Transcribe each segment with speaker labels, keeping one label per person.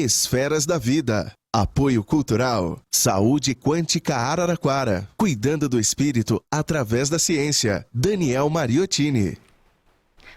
Speaker 1: Esferas da Vida. Apoio Cultural. Saúde Quântica Araraquara. Cuidando do espírito através da ciência. Daniel Mariottini.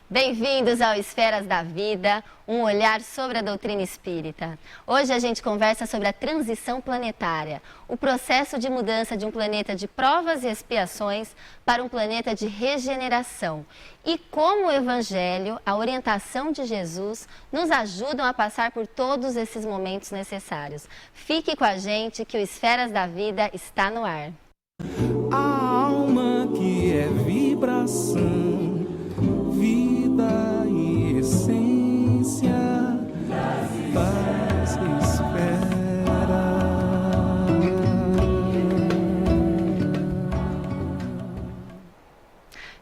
Speaker 2: Bem-vindos ao Esferas da Vida, um olhar sobre a doutrina espírita. Hoje a gente conversa sobre a transição planetária, o processo de mudança de um planeta de provas e expiações para um planeta de regeneração. E como o Evangelho, a orientação de Jesus, nos ajudam a passar por todos esses momentos necessários. Fique com a gente que o Esferas da Vida está no ar.
Speaker 3: A alma que é vibração, vida e essência das esferas.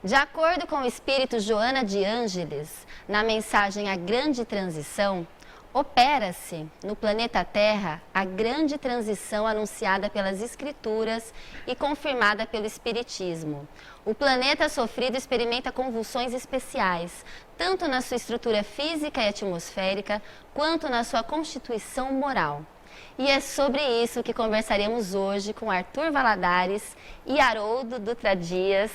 Speaker 2: De acordo com o espírito Joana de Ângeles, na mensagem A Grande Transição, opera-se no planeta Terra a grande transição anunciada pelas Escrituras e confirmada pelo Espiritismo. O planeta sofrido experimenta convulsões especiais, tanto na sua estrutura física e atmosférica, quanto na sua constituição moral. E é sobre isso que conversaremos hoje com Arthur Valadares e Haroldo Dutra Dias,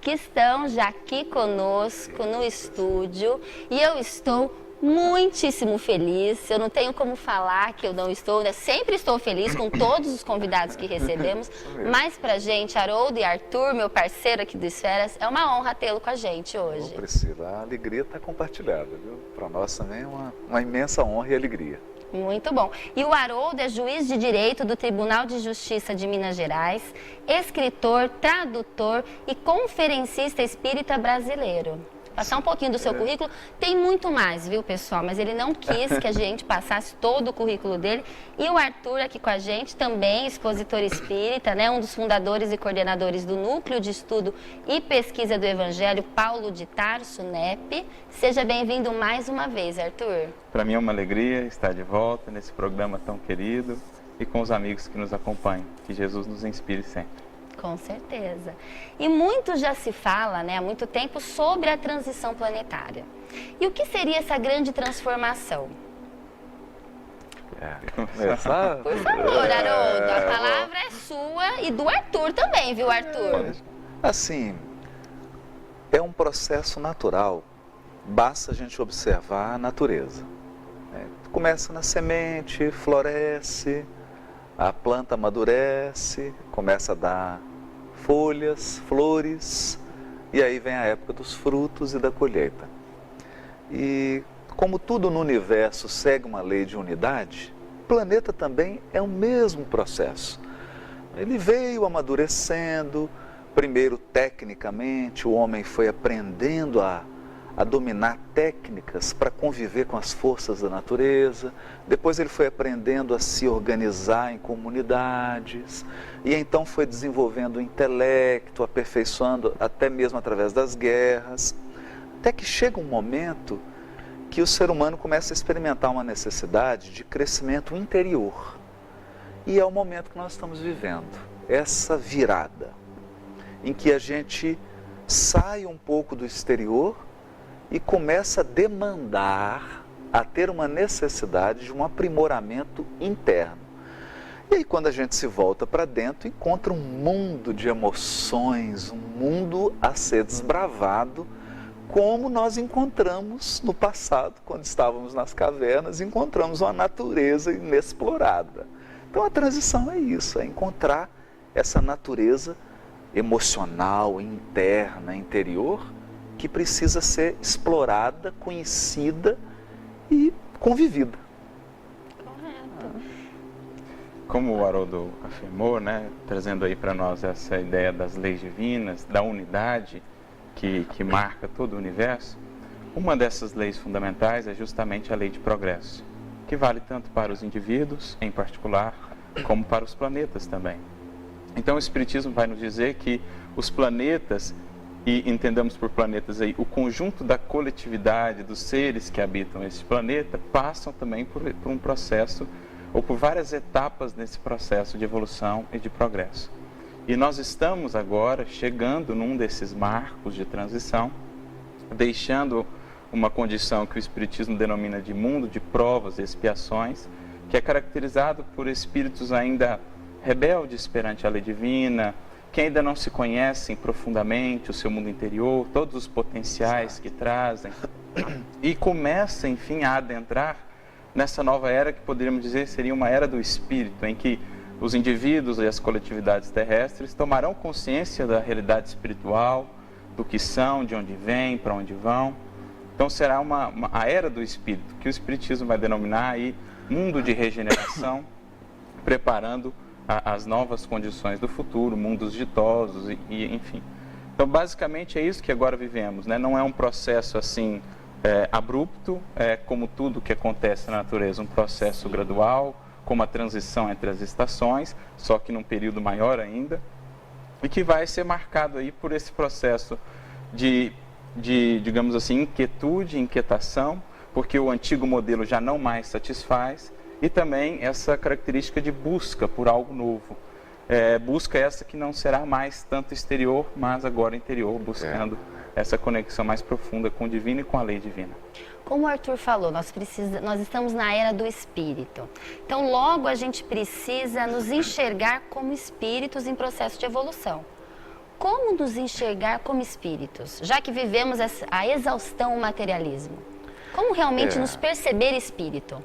Speaker 2: que estão já aqui conosco no estúdio, e eu estou muitíssimo feliz. Eu não tenho como falar que eu não estou, né? Sempre estou feliz com todos os convidados que recebemos, mas pra gente, Haroldo e Arthur, meu parceiro aqui do Esferas, é uma honra tê-lo com a gente hoje.
Speaker 4: Ô, Priscila, a alegria está compartilhada, viu? Para nós também é uma imensa honra e alegria.
Speaker 2: Muito bom. E o Haroldo é juiz de direito do Tribunal de Justiça de Minas Gerais, escritor, tradutor e conferencista espírita brasileiro. Passar um pouquinho do seu currículo, tem muito mais, viu, pessoal? Mas ele não quis que a gente passasse todo o currículo dele. E o Arthur aqui com a gente, também expositor espírita, né? Um dos fundadores e coordenadores do Núcleo de Estudo e Pesquisa do Evangelho, Paulo de Tarso, NEP. Seja bem-vindo mais uma vez, Arthur.
Speaker 5: Para mim é uma alegria estar de volta nesse programa tão querido e com os amigos que nos acompanham. Que Jesus nos inspire sempre.
Speaker 2: Com certeza. E muito já se fala, né, há muito tempo, sobre a transição planetária. E o que seria essa grande transformação?
Speaker 4: Começar?
Speaker 2: Por favor, Haroldo, a palavra é sua e do Arthur também, viu, Arthur?
Speaker 4: Assim, é um processo natural. Basta a gente observar a natureza. Começa na semente, floresce, a planta amadurece, começa a dar folhas, flores, e aí vem a época dos frutos e da colheita. E como tudo no universo segue uma lei de unidade, o planeta também é o mesmo processo. Ele veio amadurecendo, primeiro tecnicamente, o homem foi aprendendo a dominar técnicas para conviver com as forças da natureza. Depois ele foi aprendendo a se organizar em comunidades e então foi desenvolvendo o intelecto, aperfeiçoando até mesmo através das guerras, até que chega um momento que o ser humano começa a experimentar uma necessidade de crescimento interior. E é o momento que nós estamos vivendo, essa virada, em que a gente sai um pouco do exterior e começa a demandar, a ter uma necessidade de um aprimoramento interno. E aí quando a gente se volta para dentro, encontra um mundo de emoções, um mundo a ser desbravado, como nós encontramos no passado, quando estávamos nas cavernas, encontramos uma natureza inexplorada. Então a transição é isso, é encontrar essa natureza emocional, interna, interior, que precisa ser explorada, conhecida e convivida.
Speaker 2: Correto.
Speaker 5: Como o Haroldo afirmou, né, trazendo aí para nós essa ideia das leis divinas, da unidade que marca todo o universo, uma dessas leis fundamentais é justamente a lei de progresso, que vale tanto para os indivíduos, em particular, como para os planetas também. Então o Espiritismo vai nos dizer que os planetas, e entendamos por planetas aí, o conjunto da coletividade dos seres que habitam esse planeta, passam também por um processo, ou por várias etapas nesse processo de evolução e de progresso. E nós estamos agora chegando num desses marcos de transição, deixando uma condição que o Espiritismo denomina de mundo de provas e expiações, que é caracterizado por espíritos ainda rebeldes perante a lei divina, que ainda não se conhecem profundamente o seu mundo interior, todos os potenciais que trazem, e começa, enfim, a adentrar nessa nova era que poderíamos dizer seria uma era do espírito, em que os indivíduos e as coletividades terrestres tomarão consciência da realidade espiritual, do que são, de onde vêm, para onde vão. Então será a era do espírito, que o espiritismo vai denominar aí mundo de regeneração, preparando as novas condições do futuro, mundos ditosos e enfim. Então basicamente é isso que agora vivemos, né? Não é um processo assim abrupto, como tudo que acontece na natureza, um processo gradual, como a transição entre as estações, só que num período maior ainda, e que vai ser marcado aí por esse processo de digamos assim, inquietude, inquietação, porque o antigo modelo já não mais satisfaz, e também essa característica de busca por algo novo. Busca essa que não será mais tanto exterior, mas agora interior, buscando essa conexão mais profunda com o divino e com a lei divina.
Speaker 2: Como o Arthur falou, nós estamos na era do espírito. Então, logo a gente precisa nos enxergar como espíritos em processo de evolução. Como nos enxergar como espíritos, já que vivemos a exaustão o materialismo? Como realmente nos perceber espírito?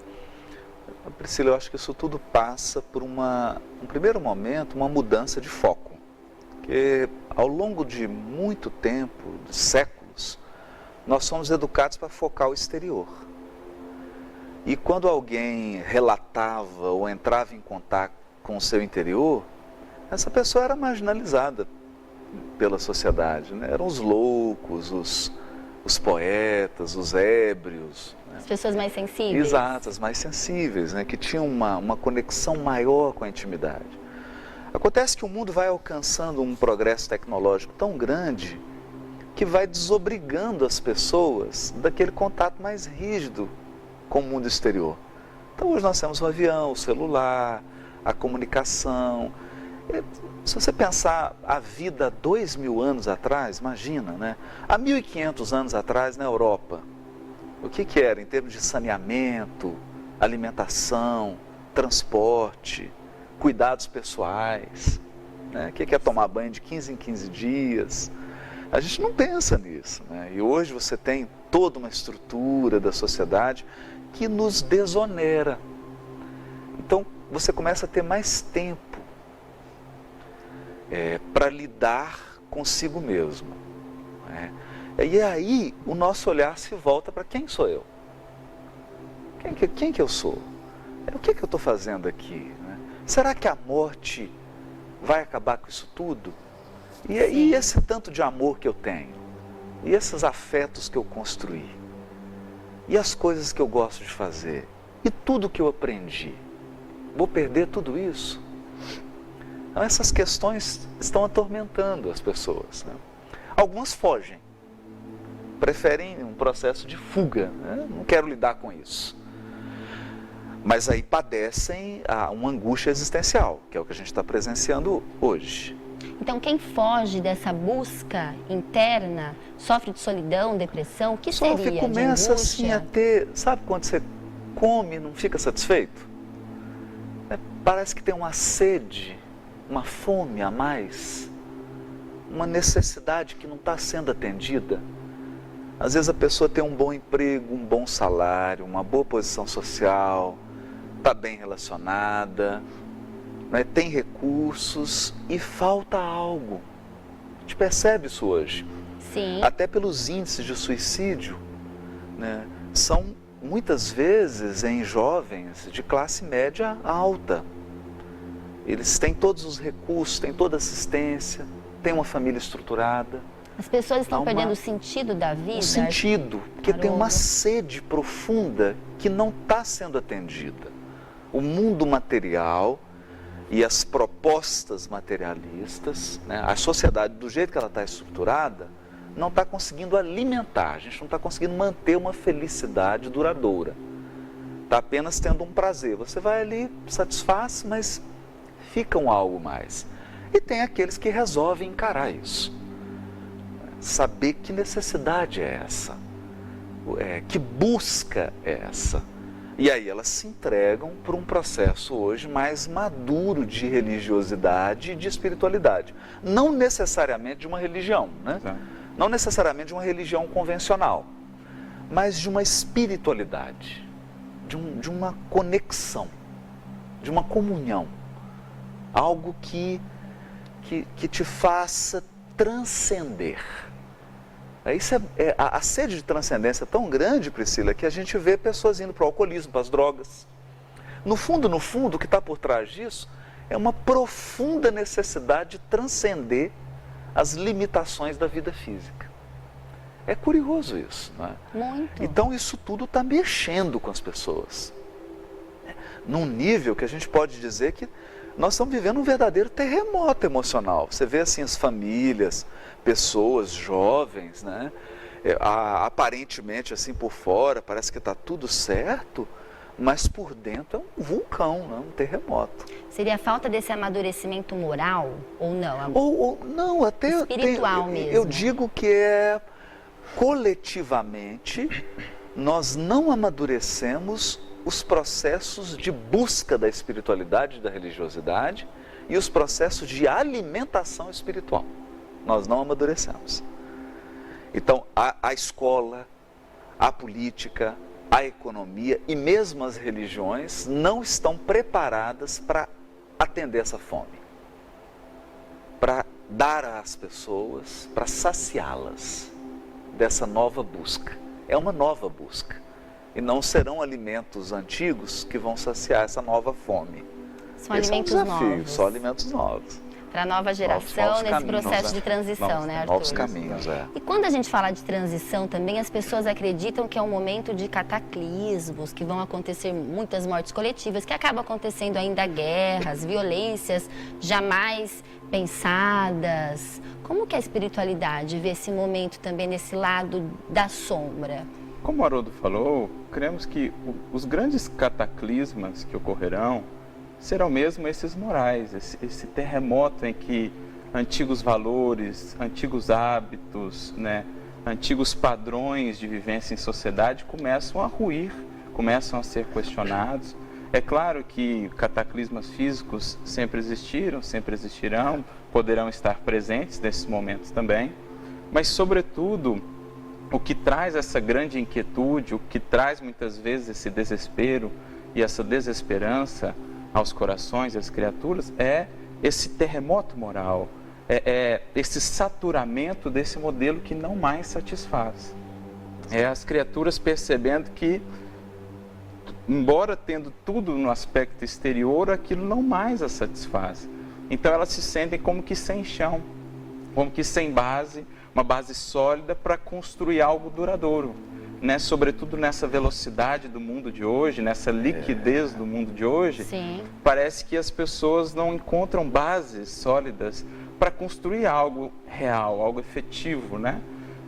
Speaker 4: Priscila, eu acho que isso tudo passa por um primeiro momento, uma mudança de foco. Porque ao longo de muito tempo, de séculos, nós somos educados para focar o exterior. E quando alguém relatava ou entrava em contato com o seu interior, essa pessoa era marginalizada pela sociedade, né? Eram os loucos, os poetas, os ébrios.
Speaker 2: As pessoas mais sensíveis.
Speaker 4: Exato, as mais sensíveis, né? Que tinham uma conexão maior com a intimidade. Acontece que o mundo vai alcançando um progresso tecnológico tão grande que vai desobrigando as pessoas daquele contato mais rígido com o mundo exterior. Então hoje nós temos o avião, o celular, a comunicação. Se você pensar a vida há 2000 anos atrás, imagina, né? Há 1500 anos atrás na Europa, o que era em termos de saneamento, alimentação, transporte, cuidados pessoais, né? O que é tomar banho de 15 em 15 dias? A gente não pensa nisso, né? E hoje você tem toda uma estrutura da sociedade que nos desonera. Então você começa a ter mais tempo para lidar consigo mesmo, né? E aí o nosso olhar se volta para quem sou eu? Quem que eu sou? O que eu estou fazendo aqui, né? Será que a morte vai acabar com isso tudo? E esse tanto de amor que eu tenho? E esses afetos que eu construí? E as coisas que eu gosto de fazer? E tudo que eu aprendi? Vou perder tudo isso? Então, essas questões estão atormentando as pessoas, né? Algumas fogem, preferem um processo de fuga, né? Não quero lidar com isso. Mas aí padecem uma angústia existencial, que é o que a gente está presenciando hoje.
Speaker 2: Então, quem foge dessa busca interna, sofre de solidão, depressão, o que seria?
Speaker 4: Começa assim a ter, sabe quando você come e não fica satisfeito? Parece que tem uma sede, uma fome a mais, uma necessidade que não está sendo atendida. Às vezes a pessoa tem um bom emprego, um bom salário, uma boa posição social, está bem relacionada, né, tem recursos e falta algo. A gente percebe isso hoje.
Speaker 2: Sim.
Speaker 4: Até pelos índices de suicídio, né, são muitas vezes em jovens de classe média alta. Eles têm todos os recursos, têm toda a assistência, têm uma família estruturada.
Speaker 2: As pessoas estão perdendo o sentido da vida?
Speaker 4: O sentido, porque tem uma sede profunda que não está sendo atendida. O mundo material e as propostas materialistas, né, a sociedade do jeito que ela está estruturada, não está conseguindo alimentar, a gente não está conseguindo manter uma felicidade duradoura. Está apenas tendo um prazer. Você vai ali, satisfaz, mas fica um algo mais. E tem aqueles que resolvem encarar isso. Saber que necessidade é essa, que busca é essa. E aí elas se entregam por um processo hoje mais maduro de religiosidade e de espiritualidade. Não necessariamente de uma religião, né?
Speaker 5: Exato.
Speaker 4: Não necessariamente de uma religião convencional, mas de uma espiritualidade, de uma conexão, de uma comunhão. Algo que te faça transcender. A sede de transcendência é tão grande, Priscila, que a gente vê pessoas indo para o alcoolismo, para as drogas. No fundo, o que está por trás disso é uma profunda necessidade de transcender as limitações da vida física. É curioso isso, não é?
Speaker 2: Muito.
Speaker 4: Então isso tudo está mexendo com as pessoas. Num nível que a gente pode dizer que nós estamos vivendo um verdadeiro terremoto emocional. Você vê assim as famílias, pessoas jovens, né? Aparentemente assim por fora parece que está tudo certo, mas por dentro é um vulcão, né? Um terremoto.
Speaker 2: Seria a falta desse amadurecimento moral ou não?
Speaker 4: Ou não, até
Speaker 2: espiritual mesmo.
Speaker 4: Eu digo que coletivamente nós não amadurecemos os processos de busca da espiritualidade e da religiosidade e os processos de alimentação espiritual. Nós não amadurecemos. Então, a escola, a política, a economia e mesmo as religiões não estão preparadas para atender essa fome, para dar às pessoas, para saciá-las dessa nova busca. É uma nova busca. E não serão alimentos antigos que vão saciar essa nova fome.
Speaker 2: São
Speaker 4: Esse
Speaker 2: alimentos
Speaker 4: é um desafio,
Speaker 2: novos.
Speaker 4: são alimentos novos.
Speaker 2: Para a nova geração,
Speaker 4: Novos
Speaker 2: nesse
Speaker 4: caminhos,
Speaker 2: processo de transição, né, Arthur?
Speaker 4: Novos caminhos,
Speaker 2: E quando a gente fala de transição também, as pessoas acreditam que é um momento de cataclismos, que vão acontecer muitas mortes coletivas, que acabam acontecendo ainda guerras, violências jamais pensadas. Como que a espiritualidade vê esse momento também nesse lado da sombra?
Speaker 5: Como o Haroldo falou, cremos que os grandes cataclismas que ocorrerão serão mesmo esses morais, esse terremoto em que antigos valores, antigos hábitos, né, antigos padrões de vivência em sociedade começam a ruir, começam a ser questionados. É claro que cataclismas físicos sempre existiram, sempre existirão, poderão estar presentes nesses momentos também, mas sobretudo o que traz essa grande inquietude, o que traz muitas vezes esse desespero e essa desesperança aos corações e às criaturas é esse terremoto moral, esse saturamento desse modelo que não mais satisfaz. É as criaturas percebendo que, embora tendo tudo no aspecto exterior, aquilo não mais as satisfaz. Então elas se sentem como que sem chão, como que sem base, uma base sólida para construir algo duradouro, né? Sobretudo nessa velocidade do mundo de hoje, nessa liquidez do mundo de hoje.
Speaker 2: Sim.
Speaker 5: Parece que as pessoas não encontram bases sólidas para construir algo real, algo efetivo, né?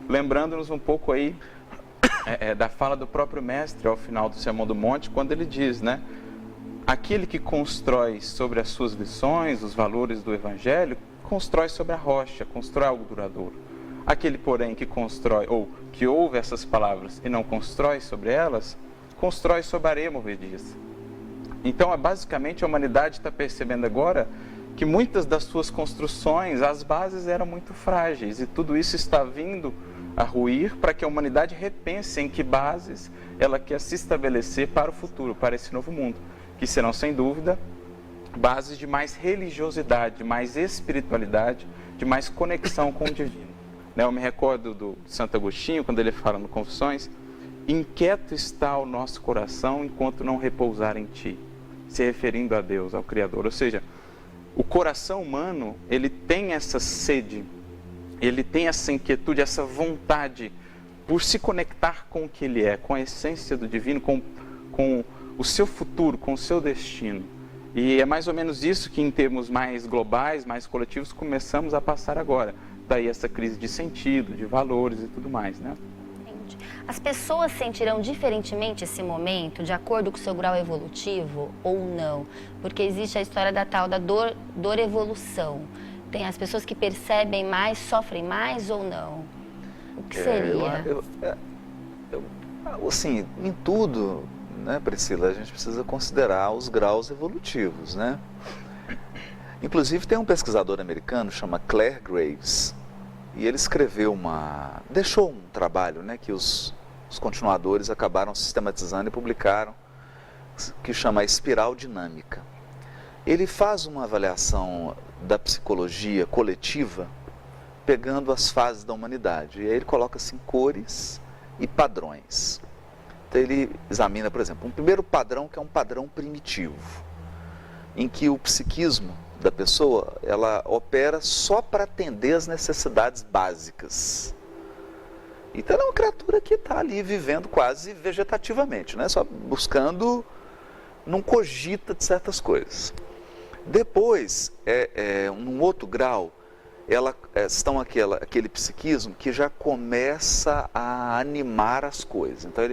Speaker 5: Lembrando-nos um pouco aí da fala do próprio mestre ao final do Sermão do Monte, quando ele diz, né? Aquele que constrói sobre as suas lições, os valores do Evangelho, constrói sobre a rocha, constrói algo duradouro. Aquele, porém, que constrói, ou que ouve essas palavras e não constrói sobre elas, constrói sobre a areia movediça. Então, basicamente, a humanidade está percebendo agora que muitas das suas construções, as bases eram muito frágeis, e tudo isso está vindo a ruir para que a humanidade repense em que bases ela quer se estabelecer para o futuro, para esse novo mundo, que serão, sem dúvida, bases de mais religiosidade, de mais espiritualidade, de mais conexão com o divino. Eu me recordo do Santo Agostinho, quando ele fala no Confissões, inquieto está o nosso coração enquanto não repousar em ti, se referindo a Deus, ao Criador. Ou seja, o coração humano, ele tem essa sede, ele tem essa inquietude, essa vontade por se conectar com o que ele é, com a essência do divino, com o seu futuro, com o seu destino. E é mais ou menos isso que, em termos mais globais, mais coletivos, começamos a passar agora. Daí essa crise de sentido, de valores e tudo mais, né?
Speaker 2: Entendi. As pessoas sentirão diferentemente esse momento, de acordo com o seu grau evolutivo ou não? Porque existe a história da tal da dor evolução. Tem as pessoas que percebem mais, sofrem mais ou não? O que seria?
Speaker 4: Assim, em tudo, né, Priscila, a gente precisa considerar os graus evolutivos, né? Inclusive tem um pesquisador americano, chama Clare Graves, e ele deixou um trabalho, né, que os continuadores acabaram sistematizando e publicaram, que chama Espiral Dinâmica. Ele faz uma avaliação da psicologia coletiva, pegando as fases da humanidade, e aí ele coloca assim cores e padrões. Então ele examina, por exemplo, um primeiro padrão que é um padrão primitivo, em que o psiquismo da pessoa, ela opera só para atender as necessidades básicas. Então ela é uma criatura que está ali vivendo quase vegetativamente, né? Só buscando, não cogita de certas coisas. Depois, num outro grau, aquele psiquismo que já começa a animar as coisas. Então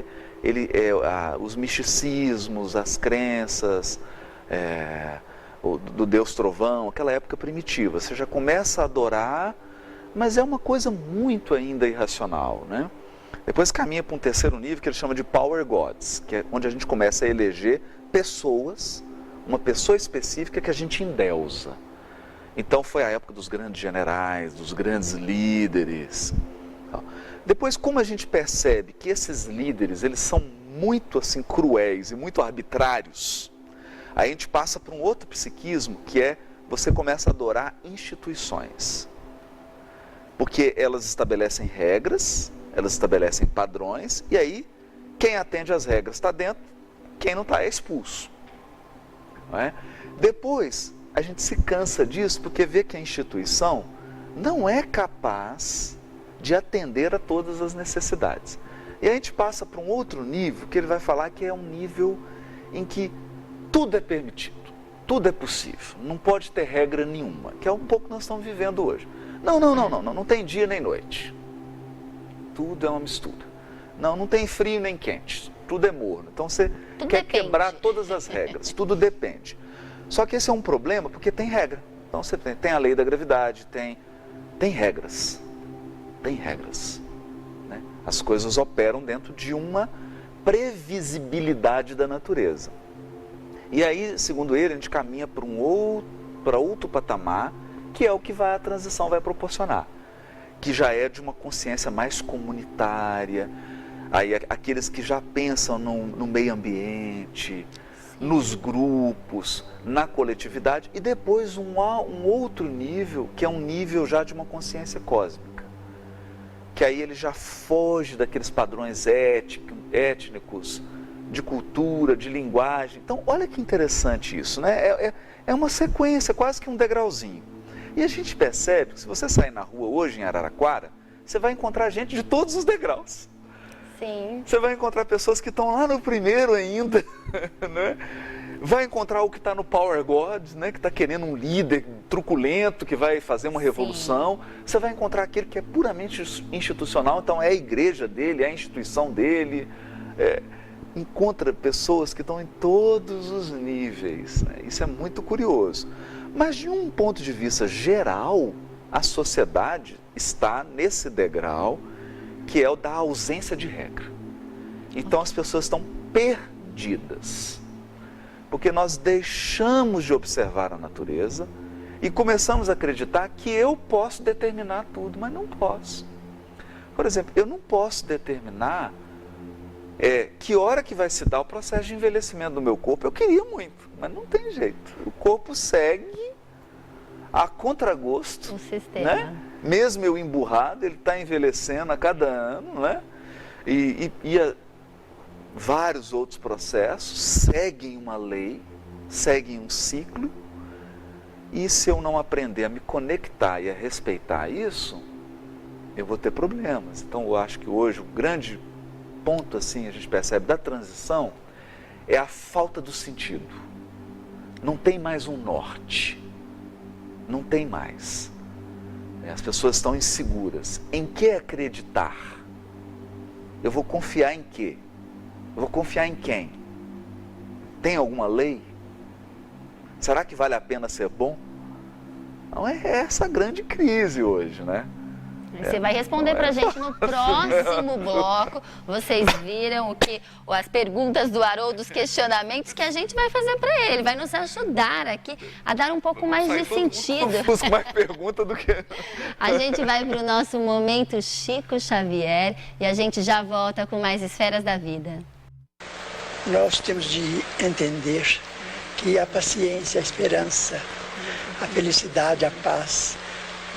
Speaker 4: os misticismos, as crenças, do Deus Trovão, aquela época primitiva. Você já começa a adorar, mas é uma coisa muito ainda irracional, né? Depois caminha para um terceiro nível que ele chama de Power Gods, que é onde a gente começa a eleger pessoas, uma pessoa específica que a gente endeusa. Então foi a época dos grandes generais, dos grandes líderes. Depois, como a gente percebe que esses líderes, eles são muito assim cruéis e muito arbitrários, aí a gente passa para um outro psiquismo, que você começa a adorar instituições. Porque elas estabelecem regras, elas estabelecem padrões, e aí quem atende às regras está dentro, quem não está é expulso. Não é? Depois, a gente se cansa disso porque vê que a instituição não é capaz de atender a todas as necessidades. E aí a gente passa para um outro nível, que ele vai falar que é um nível em que tudo é permitido, tudo é possível, não pode ter regra nenhuma, que é um pouco que nós estamos vivendo hoje. Não tem dia nem noite. Tudo é uma mistura. Não tem frio nem quente, tudo é morno. Então você quer quebrar todas as regras, tudo depende. Só que esse é um problema porque tem regra. Então você tem a lei da gravidade, tem regras. Tem regras. Né? As coisas operam dentro de uma previsibilidade da natureza. E aí, segundo ele, a gente caminha para outro patamar, que é o que a transição vai proporcionar, que já é de uma consciência mais comunitária, aí aqueles que já pensam no meio ambiente, nos grupos, na coletividade, e depois um outro nível, que é um nível já de uma consciência cósmica, que aí ele já foge daqueles padrões étnicos, de cultura, de linguagem. Então, olha que interessante isso, né? É uma sequência, quase que um degrauzinho. E a gente percebe que se você sair na rua hoje em Araraquara, você vai encontrar gente de todos os degraus.
Speaker 2: Sim.
Speaker 4: Você vai encontrar pessoas que estão lá no primeiro ainda, né? Vai encontrar o que está no Power God, né? Que está querendo um líder truculento que vai fazer uma revolução. Sim. Você vai encontrar aquele que é puramente institucional, então é a igreja dele, é a instituição dele. Encontra pessoas que estão em todos os níveis, né? Isso é muito curioso. Mas de um ponto de vista geral, a sociedade está nesse degrau que é o da ausência de regra. Então as pessoas estão perdidas, porque nós deixamos de observar a natureza e começamos a acreditar que eu posso determinar tudo, mas não posso. Por exemplo, eu não posso determinar que hora que vai se dar o processo de envelhecimento do meu corpo. Eu queria muito, mas não tem jeito. O corpo segue a contragosto,
Speaker 2: um sistema,
Speaker 4: né? Mesmo eu emburrado, ele está envelhecendo a cada ano, né? E vários outros processos seguem uma lei, seguem um ciclo, e se eu não aprender a me conectar e a respeitar isso, eu vou ter problemas. Então eu acho que hoje o grande ponto, assim, a gente percebe da transição é a falta do sentido. Não tem mais um norte, não tem mais. As pessoas estão inseguras. Em que acreditar? Eu vou confiar em quê? Eu vou confiar em quem? Tem alguma lei? Será que vale a pena ser bom? Não, é essa grande crise hoje, né?
Speaker 2: Você vai responder pra gente no próximo bloco. Vocês viram as perguntas do Haroldo, os questionamentos que a gente vai fazer pra ele. Vai nos ajudar aqui a dar um pouco mais de sentido.
Speaker 4: Mais pergunta do que...
Speaker 2: A gente vai pro nosso momento Chico Xavier e a gente já volta com mais Esferas da Vida.
Speaker 6: Nós temos de entender que a paciência, a esperança, a felicidade, a paz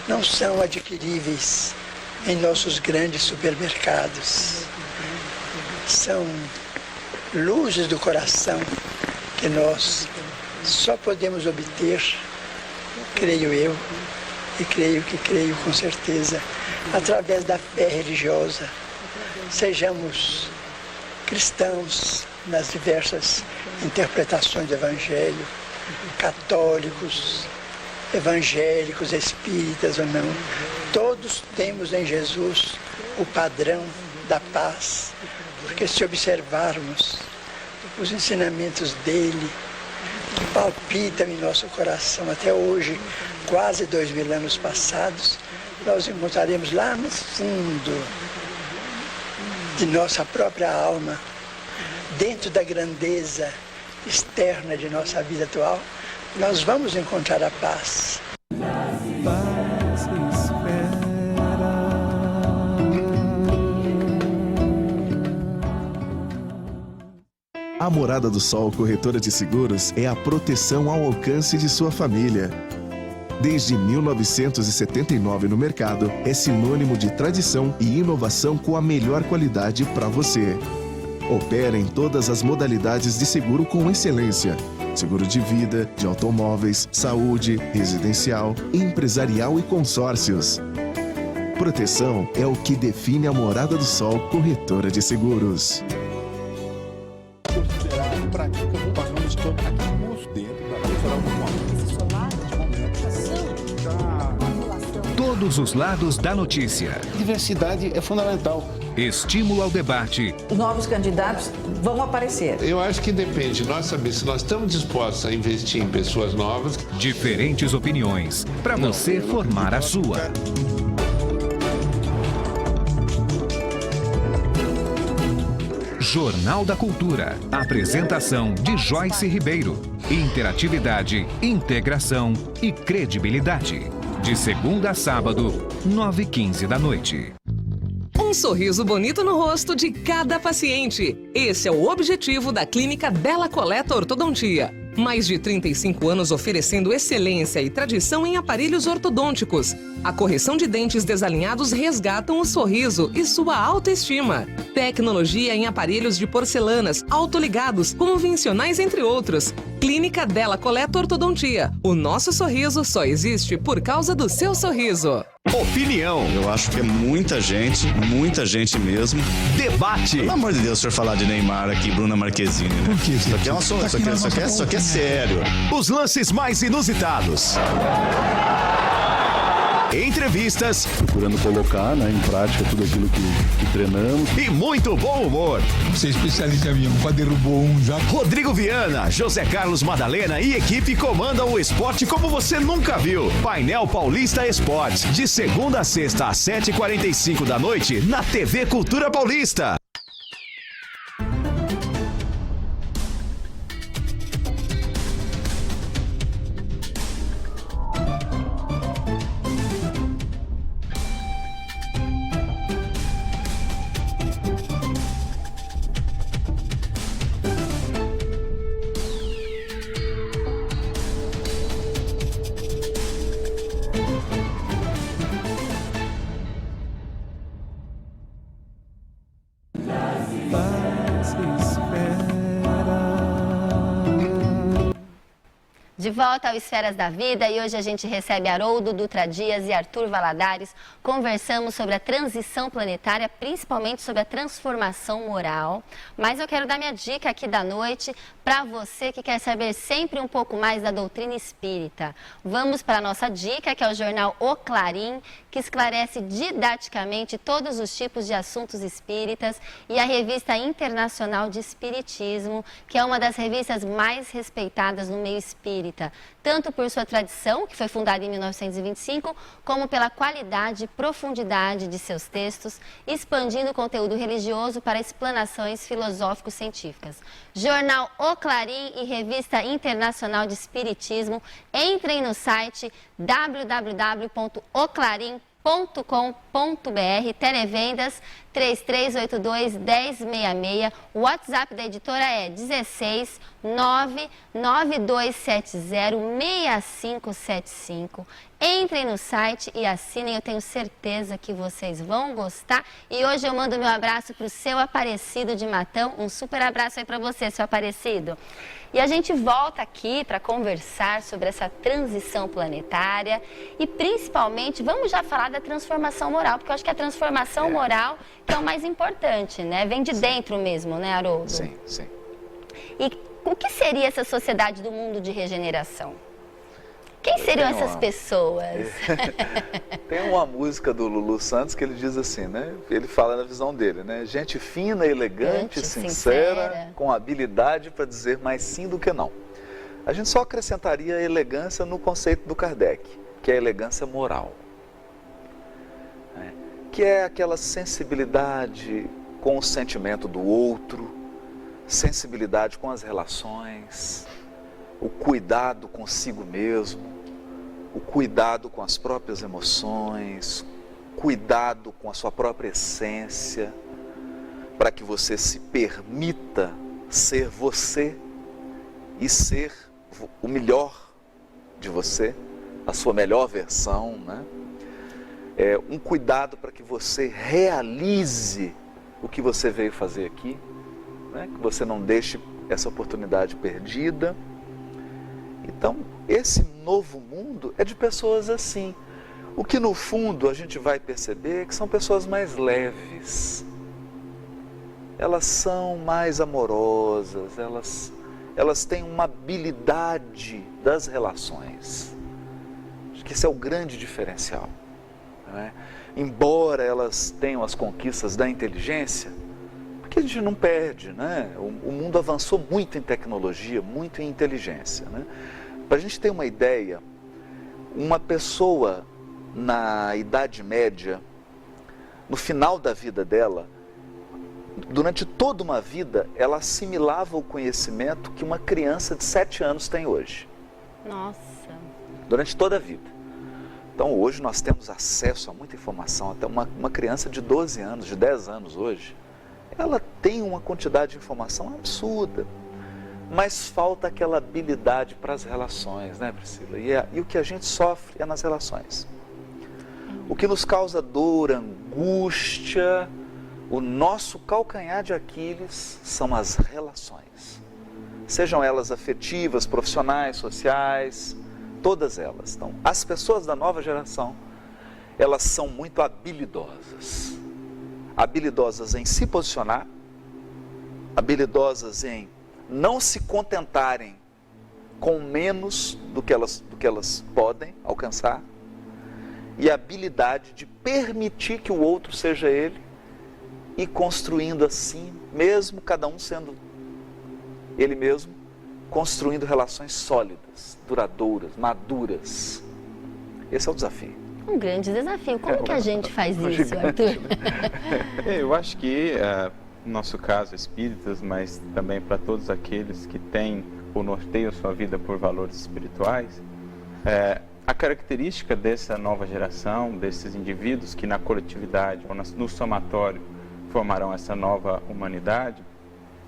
Speaker 6: não são adquiríveis em nossos grandes supermercados. São luzes do coração que nós só podemos obter, creio eu, e creio com certeza, através da fé religiosa. Sejamos cristãos nas diversas interpretações do Evangelho, católicos, evangélicos, espíritas ou não, todos temos em Jesus o padrão da paz, porque se observarmos os ensinamentos dele, que palpitam em nosso coração até hoje, quase 2000 anos passados, nós encontraremos lá no fundo de nossa própria alma, dentro da grandeza externa de nossa vida atual, nós vamos encontrar a paz.
Speaker 3: Paz espera.
Speaker 1: A Morada do Sol Corretora de Seguros é a proteção ao alcance de sua família. Desde 1979 no mercado, é sinônimo de tradição e inovação com a melhor qualidade para você. Opera em todas as modalidades de seguro com excelência. Seguro de vida, de automóveis, saúde, residencial, empresarial e consórcios. Proteção é o que define a Morada do Sol Corretora de Seguros.
Speaker 7: Todos os lados da notícia.
Speaker 8: Diversidade é fundamental.
Speaker 7: Estímulo ao debate.
Speaker 9: Os novos candidatos vão aparecer.
Speaker 8: Eu acho que depende de nós saber se nós estamos dispostos a investir em pessoas novas.
Speaker 7: Diferentes opiniões, para você formar a sua. Jornal da Cultura. Apresentação de Joyce Ribeiro. Interatividade, integração e credibilidade. De segunda a sábado, 9h15 da noite.
Speaker 10: Um sorriso bonito no rosto de cada paciente. Esse é o objetivo da Clínica Della Coleta Ortodontia. Mais de 35 anos oferecendo excelência e tradição em aparelhos ortodônticos. A correção de dentes desalinhados resgatam o sorriso e sua autoestima. Tecnologia em aparelhos de porcelanas, autoligados, convencionais, entre outros. Clínica Della Coleta Ortodontia. O nosso sorriso só existe por causa do seu sorriso.
Speaker 11: Opinião. Eu acho que é muita gente mesmo.
Speaker 7: Debate.
Speaker 11: Pelo amor de Deus, o senhor falar de Neymar aqui, Bruna Marquezine, né?
Speaker 3: Por que,
Speaker 11: Isso aqui é sério.
Speaker 7: Os lances mais inusitados. Entrevistas.
Speaker 12: Procurando colocar em prática tudo aquilo que treinamos.
Speaker 7: E muito bom humor.
Speaker 3: Você é especialista em avião, quase derrubou um já.
Speaker 7: Rodrigo Viana, José Carlos Madalena e equipe comandam o esporte como você nunca viu. Painel Paulista Esportes, de segunda a sexta às 7h45 da noite, na TV Cultura Paulista.
Speaker 2: De volta ao Esferas da Vida e hoje a gente recebe Haroldo Dutra Dias e Arthur Valadares. Conversamos sobre a transição planetária, principalmente sobre a transformação moral. Mas eu quero dar minha dica aqui da noite para você que quer saber sempre um pouco mais da doutrina espírita. Vamos para a nossa dica, que é o jornal O Clarim, que esclarece didaticamente todos os tipos de assuntos espíritas, e a Revista Internacional de Espiritismo, que é uma das revistas mais respeitadas no meio espírita. espírita, tanto por sua tradição, que foi fundada em 1925, como pela qualidade e profundidade de seus textos, expandindo o conteúdo religioso para explanações filosófico-científicas. Jornal O Clarim e Revista Internacional de Espiritismo. Entrem no site www.oclarim.com.br, televendas 3382-1066, o WhatsApp da editora é 16 99270-6575. Entrem no site e assinem, eu tenho certeza que vocês vão gostar. E hoje eu mando meu abraço para o seu Aparecido de Matão, um super abraço aí para você, seu Aparecido. E a gente volta aqui para conversar sobre essa transição planetária e principalmente vamos já falar da transformação moral, porque eu acho que a transformação moral que é o mais importante, né? Vem de dentro mesmo, né, Haroldo?
Speaker 4: Sim, sim.
Speaker 2: E o que seria essa sociedade do mundo de regeneração? Quem seriam essas pessoas?
Speaker 4: Tem uma música do Lulu Santos que ele diz assim, né? Ele fala na visão dele, né? Gente fina, elegante, sincera, com habilidade para dizer mais sim do que não. A gente só acrescentaria a elegância no conceito do Kardec, que é a elegância moral. Né? Que é aquela sensibilidade com o sentimento do outro, sensibilidade com as relações, o cuidado consigo mesmo, o cuidado com as próprias emoções, cuidado com a sua própria essência, para que você se permita ser você e ser o melhor de você, a sua melhor versão, né? Um cuidado para que você realize o que você veio fazer aqui, né? Que você não deixe essa oportunidade perdida. Então, esse novo mundo é de pessoas assim. O que no fundo a gente vai perceber é que são pessoas mais leves. Elas são mais amorosas, elas têm uma habilidade das relações. Acho que esse é o grande diferencial. Né? Embora elas tenham as conquistas da inteligência, porque a gente não perde, né? O mundo avançou muito em tecnologia, muito em inteligência, né? Para a gente ter uma ideia, uma pessoa na Idade Média, no final da vida dela, durante toda uma vida, ela assimilava o conhecimento que uma criança de 7 anos tem hoje.
Speaker 2: Nossa!
Speaker 4: Durante toda a vida. Então hoje nós temos acesso a muita informação, até uma criança de 12 anos, de 10 anos hoje, ela tem uma quantidade de informação absurda, mas falta aquela habilidade para as relações, né, Priscila? E o que a gente sofre é nas relações. O que nos causa dor, angústia, o nosso calcanhar de Aquiles são as relações. Sejam elas afetivas, profissionais, sociais, todas elas. Então, as pessoas da nova geração, elas são muito habilidosas. Habilidosas em se posicionar, habilidosas em não se contentarem com menos do que elas podem alcançar, e a habilidade de permitir que o outro seja ele e construindo assim, mesmo cada um sendo ele mesmo, construindo relações sólidas, duradouras, maduras. Esse é o desafio.
Speaker 2: Um grande desafio. Como que a gente faz isso, Arthur?
Speaker 5: Eu acho que, no nosso caso, espíritas, mas também para todos aqueles que têm ou norteiam sua vida por valores espirituais, a característica dessa nova geração, desses indivíduos que na coletividade ou no somatório formarão essa nova humanidade,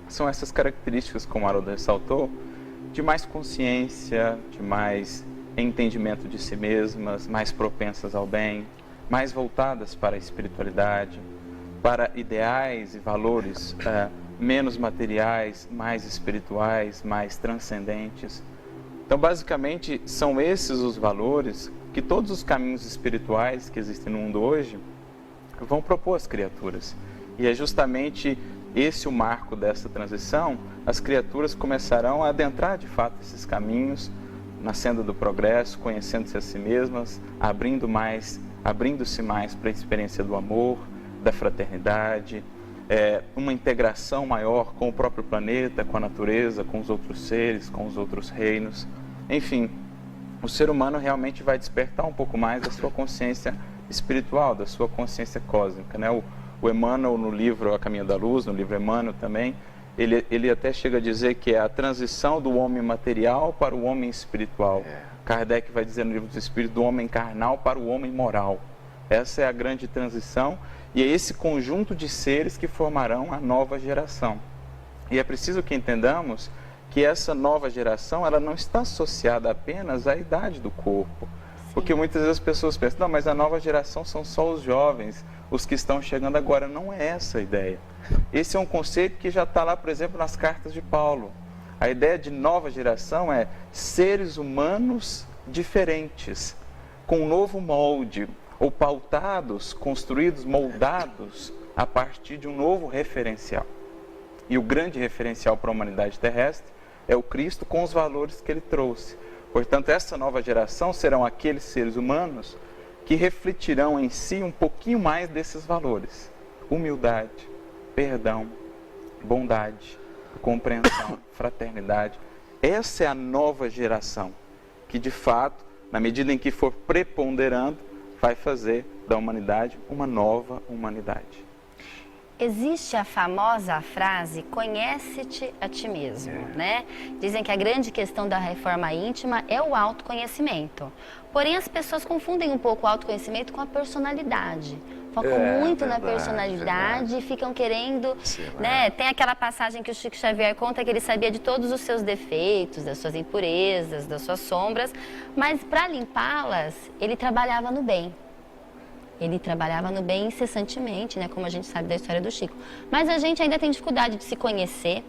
Speaker 5: são essas características, como o Haroldo ressaltou, de mais consciência, de mais entendimento de si mesmas, mais propensas ao bem, mais voltadas para a espiritualidade, para ideais e valores menos materiais, mais espirituais, mais transcendentes. Então, basicamente, são esses os valores que todos os caminhos espirituais que existem no mundo hoje vão propor às criaturas. E é justamente esse o marco dessa transição. As criaturas começarão a adentrar, de fato, esses caminhos, na senda do progresso, conhecendo-se a si mesmas, abrindo-se mais para a experiência do amor, da fraternidade, uma integração maior com o próprio planeta, com a natureza, com os outros seres, com os outros reinos. Enfim, o ser humano realmente vai despertar um pouco mais da sua consciência espiritual, da sua consciência cósmica, né? O Emmanuel, no livro A Caminho da Luz, no livro Emmanuel também, ele até chega a dizer que é a transição do homem material para o homem espiritual. Kardec vai dizer no livro dos Espíritos, do homem carnal para o homem moral. Essa é a grande transição e é esse conjunto de seres que formarão a nova geração. E é preciso que entendamos que essa nova geração, ela não está associada apenas à idade do corpo. Porque muitas vezes as pessoas pensam, não, mas a nova geração são só os jovens, os que estão chegando agora. Não é essa a ideia. Esse é um conceito que já está lá, por exemplo, nas cartas de Paulo. A ideia de nova geração é seres humanos diferentes, com um novo molde, ou pautados, construídos, moldados a partir de um novo referencial. E o grande referencial para a humanidade terrestre é o Cristo com os valores que ele trouxe. Portanto, essa nova geração serão aqueles seres humanos que refletirão em si um pouquinho mais desses valores. Humildade, perdão, bondade, compreensão, fraternidade. Essa é a nova geração que, de fato, na medida em que for preponderando, vai fazer da humanidade uma nova humanidade.
Speaker 2: Existe a famosa frase, conhece-te a ti mesmo, né? Dizem que a grande questão da reforma íntima é o autoconhecimento. Porém, as pessoas confundem um pouco o autoconhecimento com a personalidade. Focam muito na personalidade e ficam querendo, né? Tem aquela passagem que o Chico Xavier conta que ele sabia de todos os seus defeitos, das suas impurezas, das suas sombras, mas para limpá-las, ele trabalhava no bem. Ele trabalhava no bem incessantemente, né? Como a gente sabe da história do Chico. Mas a gente ainda tem dificuldade de se conhecer,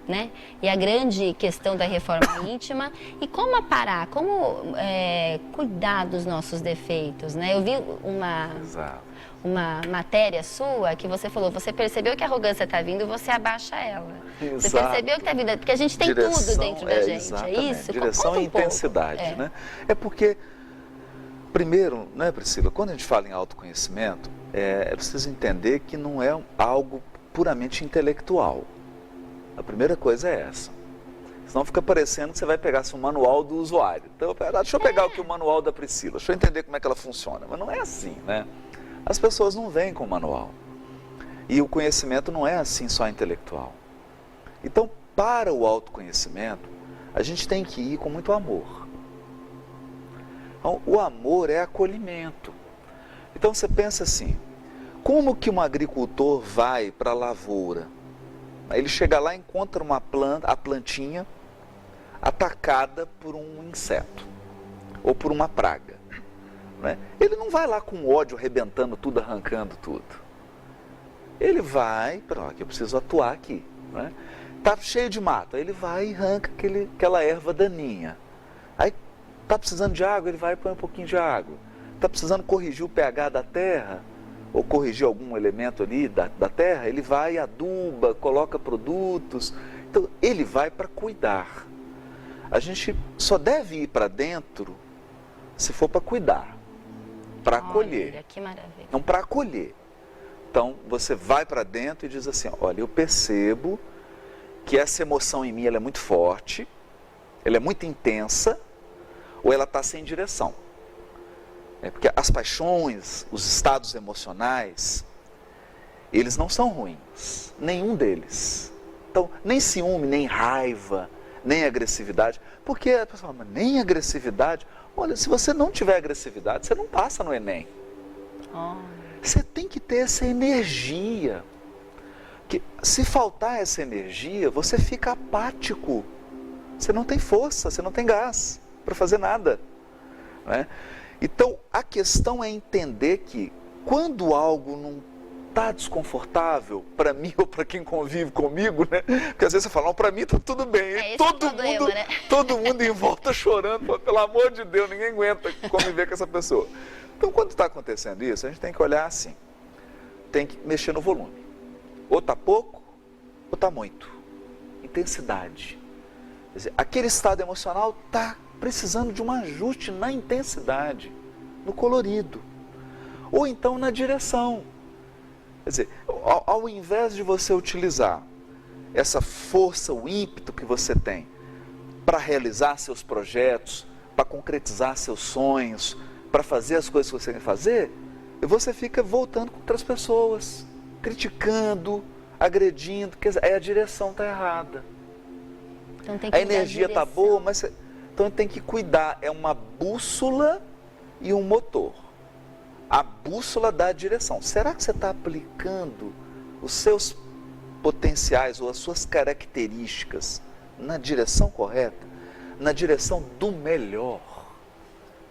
Speaker 2: né? E a grande questão da reforma íntima. E como aparar, como cuidar dos nossos defeitos, né? Eu vi uma matéria sua que você falou, você percebeu que a arrogância está vindo, você abaixa ela. Exato. Você percebeu que está vindo, porque a gente tem tudo dentro da gente,
Speaker 4: exatamente.
Speaker 2: É isso?
Speaker 4: Direção e intensidade, né? É porque... Primeiro, né, Priscila, quando a gente fala em autoconhecimento, é preciso entender que não é algo puramente intelectual. A primeira coisa é essa. Senão fica parecendo que você vai pegar um manual do usuário. Então, deixa eu pegar aqui o manual da Priscila, deixa eu entender como é que ela funciona. Mas não é assim, né? As pessoas não vêm com o manual. E o conhecimento não é assim só intelectual. Então, para o autoconhecimento, a gente tem que ir com muito amor. Então, o amor é acolhimento. Então você pensa assim, como que um agricultor vai para a lavoura? Ele chega lá e encontra a plantinha atacada por um inseto ou por uma praga, né? Ele não vai lá com ódio arrebentando tudo, arrancando tudo. Ele vai, eu preciso atuar aqui, né? Tá cheio de mato, aí ele vai e arranca aquela erva daninha. Aí está precisando de água, ele vai e põe um pouquinho de água. Está precisando corrigir o pH da terra, ou corrigir algum elemento ali da terra, ele vai e aduba, coloca produtos. Então, ele vai para cuidar. A gente só deve ir para dentro se for para cuidar, para acolher.
Speaker 2: Olha, que maravilha.
Speaker 4: Não para acolher. Então, você vai para dentro e diz assim, olha, eu percebo que essa emoção em mim ela é muito forte, ela é muito intensa, ou ela está sem direção. Porque as paixões, os estados emocionais, eles não são ruins, nenhum deles. Então, nem ciúme, nem raiva, nem agressividade. Porque a pessoa fala, mas nem agressividade? Olha, se você não tiver agressividade, você não passa no Enem. Você tem que ter essa energia. Que, se faltar essa energia, você fica apático. Você não tem força, você não tem gás para fazer nada, né? Então, a questão é entender que quando algo não está desconfortável, para mim ou para quem convive comigo, né? Porque às vezes você fala, para mim está tudo bem, todo mundo em volta chorando, pelo amor de Deus, ninguém aguenta conviver com essa pessoa. Então, quando está acontecendo isso, a gente tem que olhar assim, tem que mexer no volume. Ou está pouco, ou está muito. Intensidade. Quer dizer, aquele estado emocional está precisando de um ajuste na intensidade, no colorido, ou então na direção. Quer dizer, ao invés de você utilizar essa força, o ímpeto que você tem para realizar seus projetos, para concretizar seus sonhos, para fazer as coisas que você quer fazer, e você fica voltando contra as pessoas, criticando, agredindo, quer dizer, aí a direção está errada.
Speaker 2: Então, tem que
Speaker 4: a energia está boa, mas então tem que cuidar, é uma bússola e um motor. A bússola dá a direção. Será que você está aplicando os seus potenciais ou as suas características na direção correta, na direção do melhor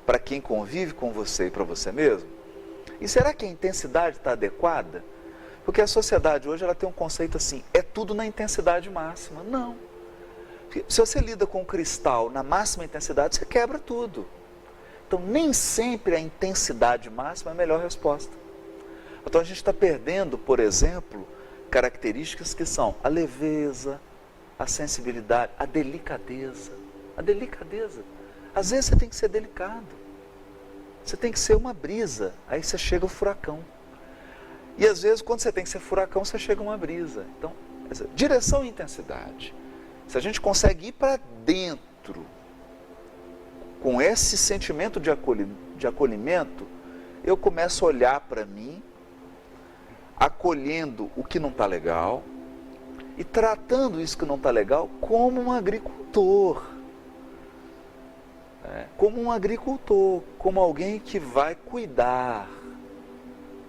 Speaker 4: para quem convive com você e para você mesmo? E será que a intensidade está adequada? Porque a sociedade hoje ela tem um conceito assim, é tudo na intensidade máxima. Não. Se você lida com o cristal na máxima intensidade, você quebra tudo. Então nem sempre a intensidade máxima é a melhor resposta. Então a gente está perdendo, por exemplo, características que são a leveza, a sensibilidade, a delicadeza. A delicadeza. Às vezes você tem que ser delicado. Você tem que ser uma brisa, aí você chega o furacão. E às vezes quando você tem que ser furacão, você chega uma brisa. Então, direção e intensidade. Se a gente consegue ir para dentro, com esse sentimento de acolhimento, eu começo a olhar para mim, acolhendo o que não está legal e tratando isso que não está legal como um agricultor. Como um agricultor, como alguém que vai cuidar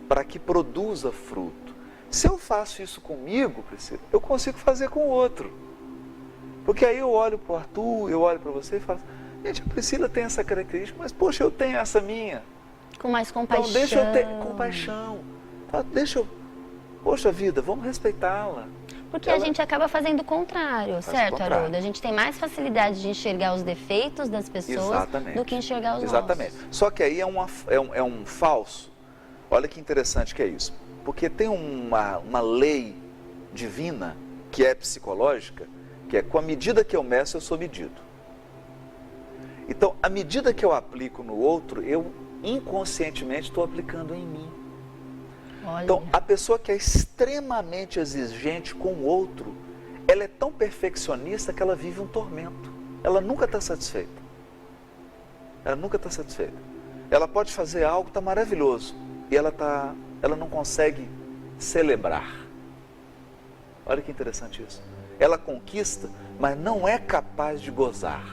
Speaker 4: para que produza fruto. Se eu faço isso comigo, Priscila, eu consigo fazer com o outro. Porque aí eu olho para o Arthur, eu olho para você e falo, gente, a Priscila tem essa característica, mas poxa, eu tenho essa minha.
Speaker 2: Com mais compaixão.
Speaker 4: Então deixa eu ter compaixão. Deixa eu, poxa vida, vamos respeitá-la.
Speaker 2: Porque a gente acaba fazendo o contrário, certo, Haroldo? A gente tem mais facilidade de enxergar os defeitos das pessoas do que enxergar os nossos.
Speaker 4: Só que aí é um falso. Olha que interessante que é isso. Porque tem uma lei divina, que é psicológica, que é com a medida que eu meço, eu sou medido. Então, a medida que eu aplico no outro, eu inconscientemente estou aplicando em mim.
Speaker 2: Olha.
Speaker 4: Então, a pessoa que é extremamente exigente com o outro, ela é tão perfeccionista que ela vive um tormento. Ela nunca está satisfeita. Ela nunca está satisfeita. Ela pode fazer algo, está maravilhoso, e ela não consegue celebrar. Olha que interessante isso. Ela conquista, mas não é capaz de gozar,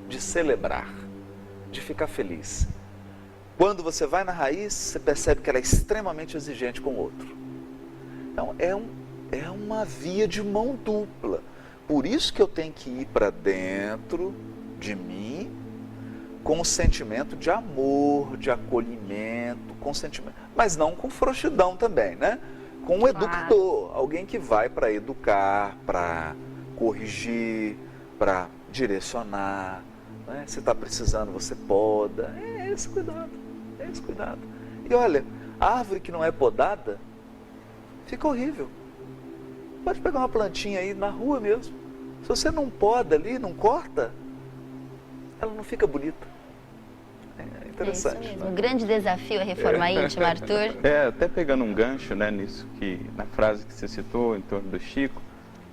Speaker 4: de celebrar, de ficar feliz. Quando você vai na raiz, você percebe que ela é extremamente exigente com o outro. Então, é uma via de mão dupla. Por isso que eu tenho que ir para dentro de mim com um sentimento de amor, de acolhimento, com sentimento, mas não com frouxidão também, né? Com um educador, alguém que vai para educar, para corrigir, para direcionar. Né? Se está precisando, você poda. É esse cuidado, é esse cuidado. E olha, a árvore que não é podada, fica horrível. Pode pegar uma plantinha aí na rua mesmo. Se você não poda ali, não corta, ela não fica bonita. É interessante.
Speaker 2: É isso mesmo.
Speaker 4: Né?
Speaker 2: O grande desafio é a reforma íntima, Arthur.
Speaker 5: Até pegando um gancho, né, nisso que, na frase que você citou em torno do Chico,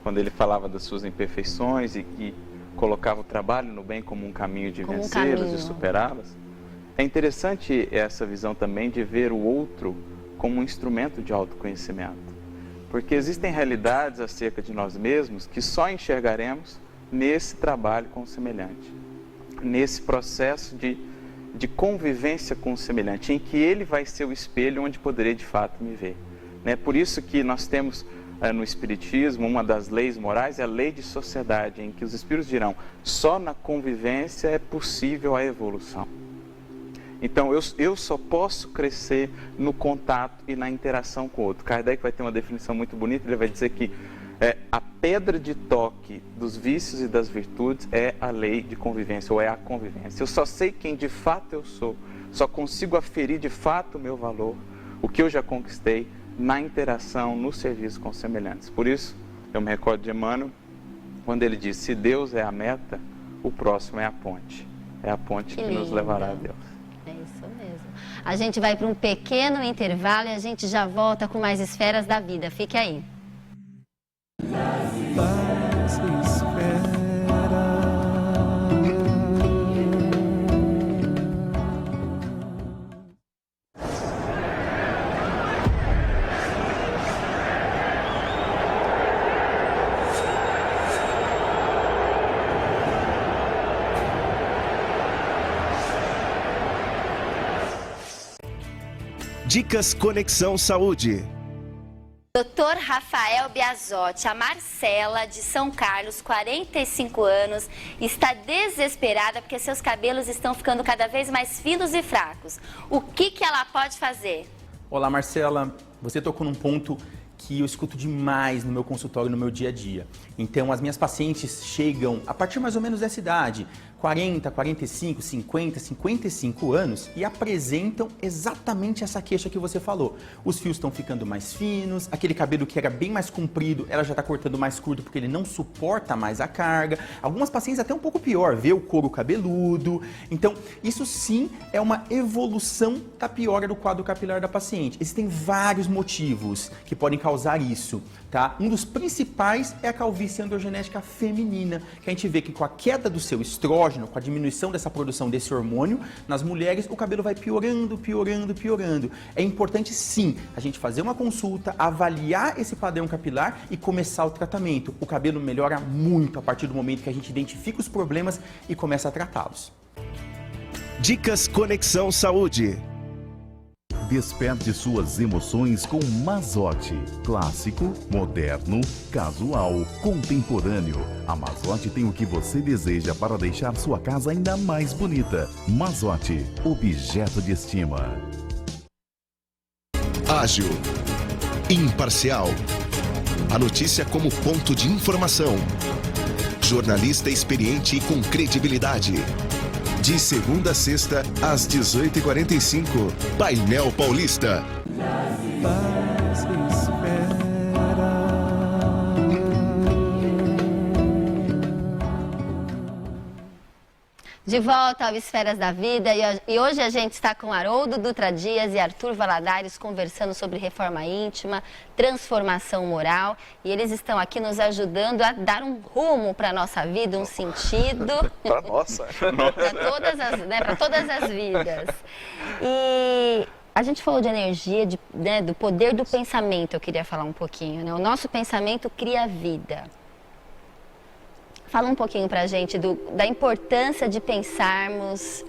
Speaker 5: quando ele falava das suas imperfeições e que colocava o trabalho no bem como um caminho de vencê-las, de superá-las. É interessante essa visão também de ver o outro como um instrumento de autoconhecimento. Porque existem realidades acerca de nós mesmos que só enxergaremos nesse trabalho com o semelhante. Nesse processo de convivência com o semelhante, em que ele vai ser o espelho onde poderei de fato me ver. Né? Por isso que nós temos no Espiritismo, uma das leis morais é a lei de sociedade, em que os Espíritos dirão, só na convivência é possível a evolução. Então, eu só posso crescer no contato e na interação com o outro. Kardec vai ter uma definição muito bonita, ele vai dizer que a pedra de toque dos vícios e das virtudes é a lei de convivência, ou é a convivência. Eu só sei quem de fato eu sou, só consigo aferir de fato o meu valor, o que eu já conquistei, na interação, no serviço com os semelhantes. Por isso, eu me recordo de Emmanuel, quando ele diz, se Deus é a meta, o próximo é a ponte. É a ponte que nos levará a Deus.
Speaker 2: É isso mesmo. A gente vai para um pequeno intervalo e a gente já volta com mais esferas da vida. Fique aí.
Speaker 3: Paz e espera.
Speaker 1: Dicas Conexão Saúde.
Speaker 2: Dr. Rafael Biasotti, a Marcela de São Carlos, 45 anos, está desesperada porque seus cabelos estão ficando cada vez mais finos e fracos. O que ela pode fazer?
Speaker 13: Olá, Marcela. Você tocou num ponto que eu escuto demais no meu consultório, no meu dia a dia. Então, as minhas pacientes chegam a partir mais ou menos dessa idade, 40, 45, 50, 55 anos, e apresentam exatamente essa queixa que você falou. Os fios estão ficando mais finos, aquele cabelo que era bem mais comprido, ela já está cortando mais curto porque ele não suporta mais a carga. Algumas pacientes até um pouco pior, vê o couro cabeludo. Então, isso sim é uma evolução da piora do quadro capilar da paciente. Existem vários motivos que podem causar isso, tá? Um dos principais é a calvície androgenética feminina, que a gente vê que com a queda do seu estrógeno, com a diminuição dessa produção desse hormônio, nas mulheres o cabelo vai piorando, piorando, piorando. É importante sim a gente fazer uma consulta, avaliar esse padrão capilar e começar o tratamento. O cabelo melhora muito a partir do momento que a gente identifica os problemas e começa a tratá-los.
Speaker 1: Dicas Conexão Saúde.
Speaker 14: Desperte suas emoções com Mazotti. Clássico, moderno, casual, contemporâneo. A Mazotti tem o que você deseja para deixar sua casa ainda mais bonita. Mazotti, objeto de estima.
Speaker 1: Ágil. Imparcial. A notícia como ponto de informação. Jornalista experiente e com credibilidade. De segunda a sexta, às 18h45, Painel Paulista.
Speaker 2: De volta ao Esferas da Vida e hoje a gente está com Haroldo Dutra Dias e Arthur Valadares conversando sobre reforma íntima, transformação moral, e eles estão aqui nos ajudando a dar um rumo para a nossa vida, um sentido.
Speaker 4: Para a nossa.
Speaker 2: Para todas as vidas. E a gente falou de energia, do poder do pensamento, eu queria falar um pouquinho, né? O nosso pensamento cria vida. Fala um pouquinho pra gente da importância de pensarmos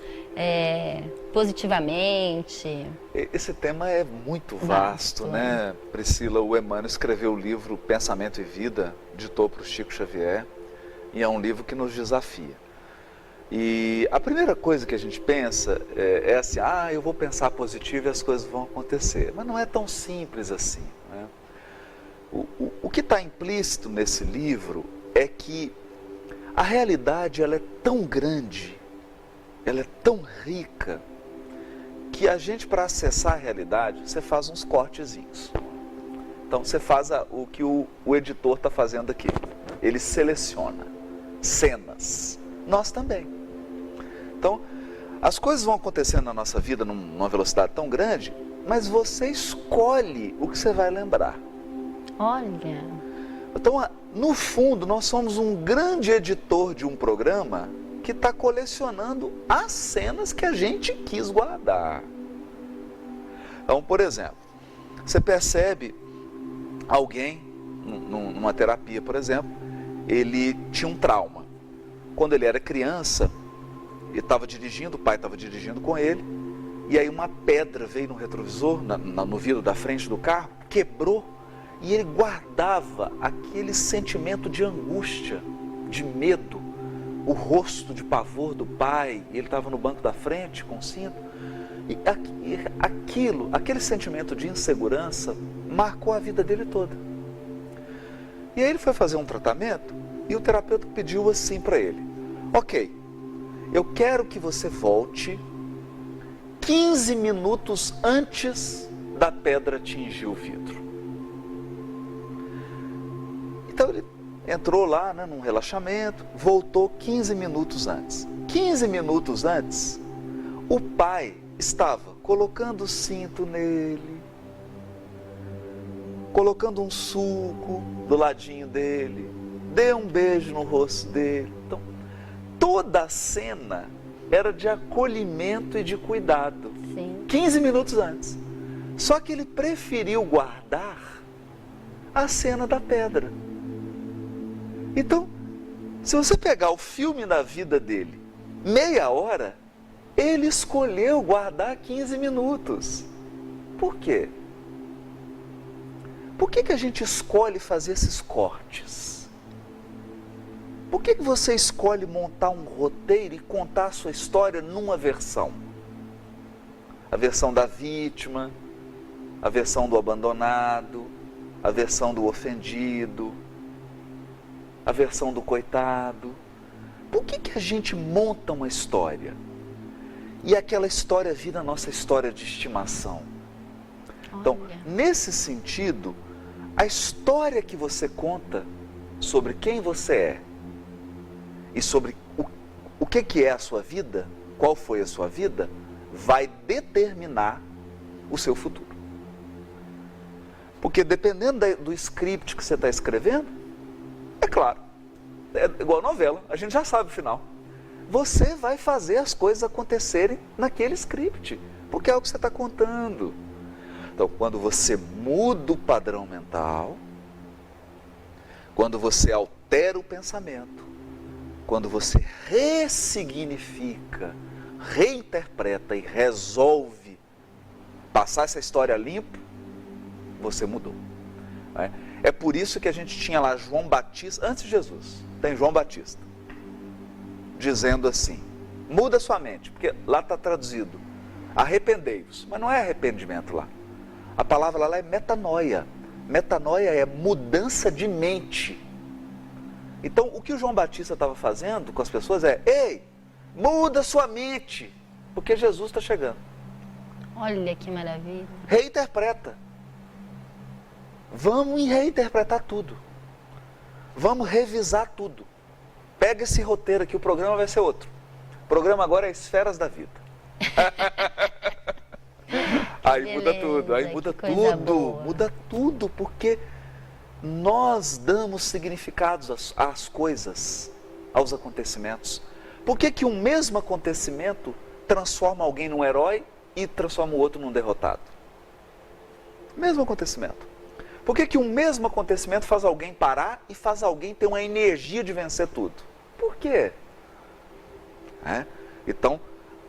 Speaker 2: positivamente.
Speaker 4: Esse tema é muito vasto, né, Priscila? O Emmanuel escreveu o livro Pensamento e Vida, ditou para o Chico Xavier, e é um livro que nos desafia. E a primeira coisa que a gente pensa é assim, eu vou pensar positivo e as coisas vão acontecer. Mas não é tão simples assim, né? O que está implícito nesse livro é que a realidade ela é tão grande, ela é tão rica, que a gente, para acessar a realidade, você faz uns cortezinhos. Então você faz o que o editor está fazendo aqui. Ele seleciona cenas. Nós também. Então, as coisas vão acontecendo na nossa vida numa velocidade tão grande, mas você escolhe o que você vai lembrar.
Speaker 2: Olha.
Speaker 4: Então, no fundo, nós somos um grande editor de um programa que está colecionando as cenas que a gente quis guardar. Então, por exemplo, você percebe alguém, numa terapia, por exemplo, ele tinha um trauma. Quando ele era criança, ele estava dirigindo, o pai estava dirigindo com ele, e aí uma pedra veio no retrovisor, no vidro da frente do carro, quebrou. E ele guardava aquele sentimento de angústia, de medo, o rosto de pavor do pai, ele estava no banco da frente com o cinto, e aquele sentimento de insegurança marcou a vida dele toda. E aí ele foi fazer um tratamento e o terapeuta pediu assim para ele: ok, eu quero que você volte 15 minutos antes da pedra atingir o vidro. Então ele entrou lá, né, num relaxamento, voltou 15 minutos antes. 15 minutos antes, o pai estava colocando o cinto nele, colocando um suco do ladinho dele, deu um beijo no rosto dele. Então, toda a cena era de acolhimento e de cuidado.
Speaker 2: Sim.
Speaker 4: 15 minutos antes. Só que ele preferiu guardar a cena da pedra. Então, se você pegar o filme da vida dele, meia hora, ele escolheu guardar 15 minutos. por quê? Por que a gente escolhe fazer esses cortes? Por que você escolhe montar um roteiro e contar a sua história numa versão? A versão da vítima, a versão do abandonado, a versão do ofendido, a versão do coitado. Por que a gente monta uma história e aquela história vira a nossa história de estimação? Então, nesse sentido, a história que você conta sobre quem você é e sobre o que é a sua vida, qual foi a sua vida, vai determinar o seu futuro. Porque dependendo do script que você está escrevendo, é claro, é igual novela, a gente já sabe o final. Você vai fazer as coisas acontecerem naquele script, porque é o que você está contando. Então, quando você muda o padrão mental, quando você altera o pensamento, quando você ressignifica, reinterpreta e resolve passar essa história limpo, você mudou. É por isso que a gente tinha lá João Batista, antes de Jesus, tem João Batista, dizendo assim, muda sua mente, porque lá está traduzido, arrependei-vos, mas não é arrependimento lá. A palavra lá é metanoia. Metanoia é mudança de mente. Então, o que o João Batista estava fazendo com as pessoas é, ei, muda sua mente, porque Jesus está chegando.
Speaker 2: Olha que maravilha.
Speaker 4: Reinterpreta. Vamos reinterpretar tudo. Vamos revisar tudo. Pega esse roteiro aqui, o programa vai ser outro. O programa agora é Esferas da Vida. Aí muda tudo, aí muda tudo, porque nós damos significados às coisas, aos acontecimentos. Por que um mesmo acontecimento transforma alguém num herói e transforma o outro num derrotado? Mesmo acontecimento. Por que um mesmo acontecimento faz alguém parar e faz alguém ter uma energia de vencer tudo? Por quê? Então,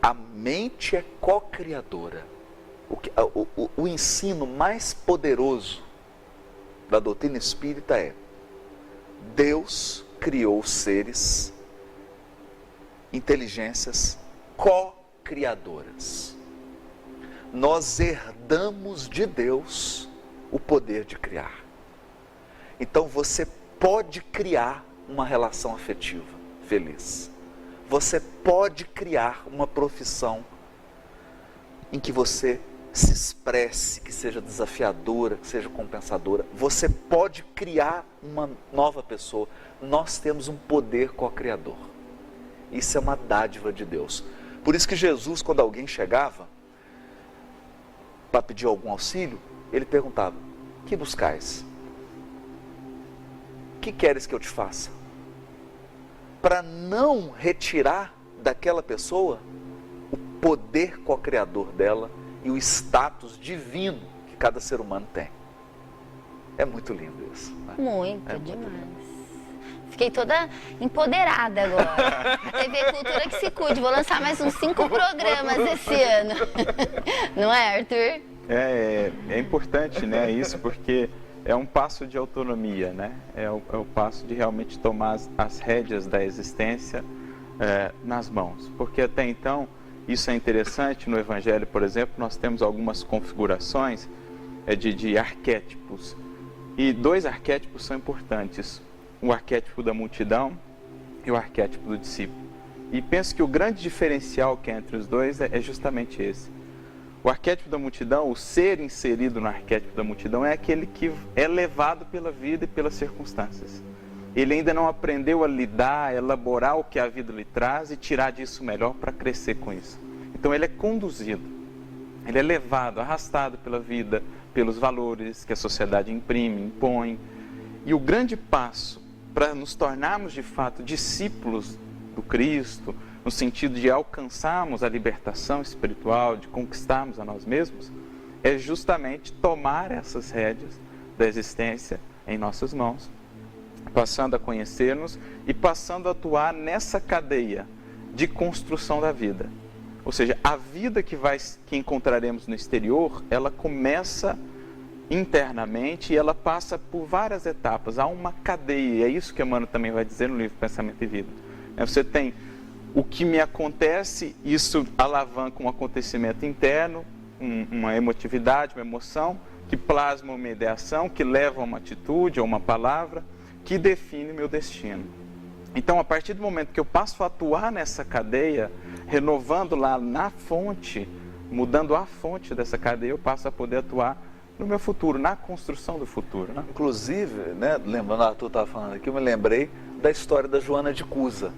Speaker 4: a mente é co-criadora. O ensino mais poderoso da doutrina espírita é: Deus criou seres, inteligências co-criadoras. Nós herdamos de Deus o poder de criar. Então você pode criar uma relação afetiva feliz. Você pode criar uma profissão em que você se expresse, que seja desafiadora, que seja compensadora. Você pode criar uma nova pessoa. Nós temos um poder co-criador. Isso é uma dádiva de Deus. Por isso que Jesus, quando alguém chegava para pedir algum auxílio, ele perguntava: que buscais? Que queres que eu te faça? Para não retirar daquela pessoa o poder co-criador dela e o status divino que cada ser humano tem. É muito lindo isso. Né?
Speaker 2: Muito demais. Fiquei toda empoderada agora. A TV Cultura que se cuide. Vou lançar mais uns 5 programas esse ano. Não é, Arthur?
Speaker 5: É importante, né, isso, porque é um passo de autonomia, né? É o passo de realmente tomar as rédeas da existência nas mãos. Porque até então, isso é interessante, no Evangelho, por exemplo, nós temos algumas configurações de arquétipos. E 2 arquétipos são importantes: o arquétipo da multidão e o arquétipo do discípulo. E penso que o grande diferencial que é entre os dois é justamente esse. O arquétipo da multidão, o ser inserido no arquétipo da multidão, é aquele que é levado pela vida e pelas circunstâncias. Ele ainda não aprendeu a lidar, a elaborar o que a vida lhe traz e tirar disso o melhor para crescer com isso. Então ele é conduzido, ele é levado, arrastado pela vida, pelos valores que a sociedade imprime, impõe. E o grande passo para nos tornarmos de fato discípulos do Cristo, no sentido de alcançarmos a libertação espiritual, de conquistarmos a nós mesmos, é justamente tomar essas rédeas da existência em nossas mãos, passando a conhecer-nos e passando a atuar nessa cadeia de construção da vida. Ou seja, a vida que encontraremos no exterior, ela começa internamente e ela passa por várias etapas. Há uma cadeia, e é isso que Emmanuel também vai dizer no livro Pensamento e Vida. Você tem o que me acontece, isso alavanca um acontecimento interno, uma emotividade, uma emoção, que plasma uma ideação, que leva a uma atitude ou uma palavra, que define meu destino. Então, a partir do momento que eu passo a atuar nessa cadeia, renovando lá na fonte, mudando a fonte dessa cadeia, eu passo a poder atuar no meu futuro, na construção do futuro. Né?
Speaker 4: Inclusive, né, lembrando, o Arthur estava falando aqui, eu me lembrei da história da Joana de Cusa,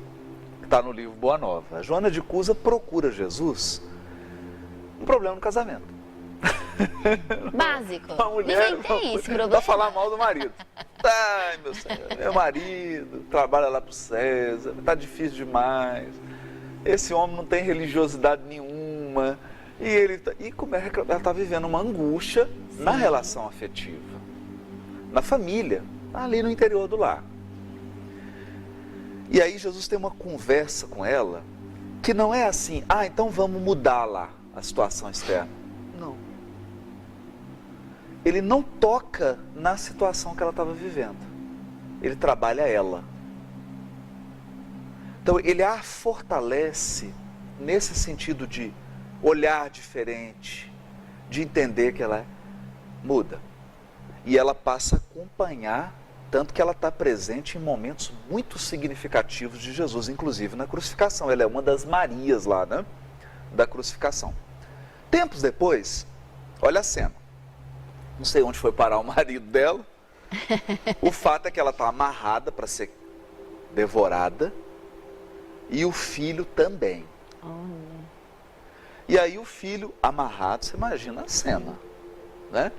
Speaker 4: que está no livro Boa Nova. A Joana de Cusa procura Jesus um problema no casamento.
Speaker 2: Básico.
Speaker 4: Uma mulher
Speaker 2: Ninguém tem esse problema.
Speaker 4: Para falar mal do marido. Ai, meu senhor, meu marido trabalha lá para o César, está difícil demais. Esse homem não tem religiosidade nenhuma. E como é que ela está vivendo uma angústia na relação afetiva, na família, ali no interior do lar. E aí Jesus tem uma conversa com ela que não é assim, então vamos mudar lá a situação externa. Não. Ele não toca na situação que ela estava vivendo. Ele trabalha ela. Então ele a fortalece nesse sentido de olhar diferente, de entender que ela muda. E ela passa a acompanhar, tanto que ela está presente em momentos muito significativos de Jesus, inclusive na crucificação. Ela é uma das Marias lá, né, da crucificação. Tempos depois, olha a cena. Não sei onde foi parar o marido dela. O fato é que ela está amarrada para ser devorada e o filho também. E aí o filho amarrado, você imagina a cena, né?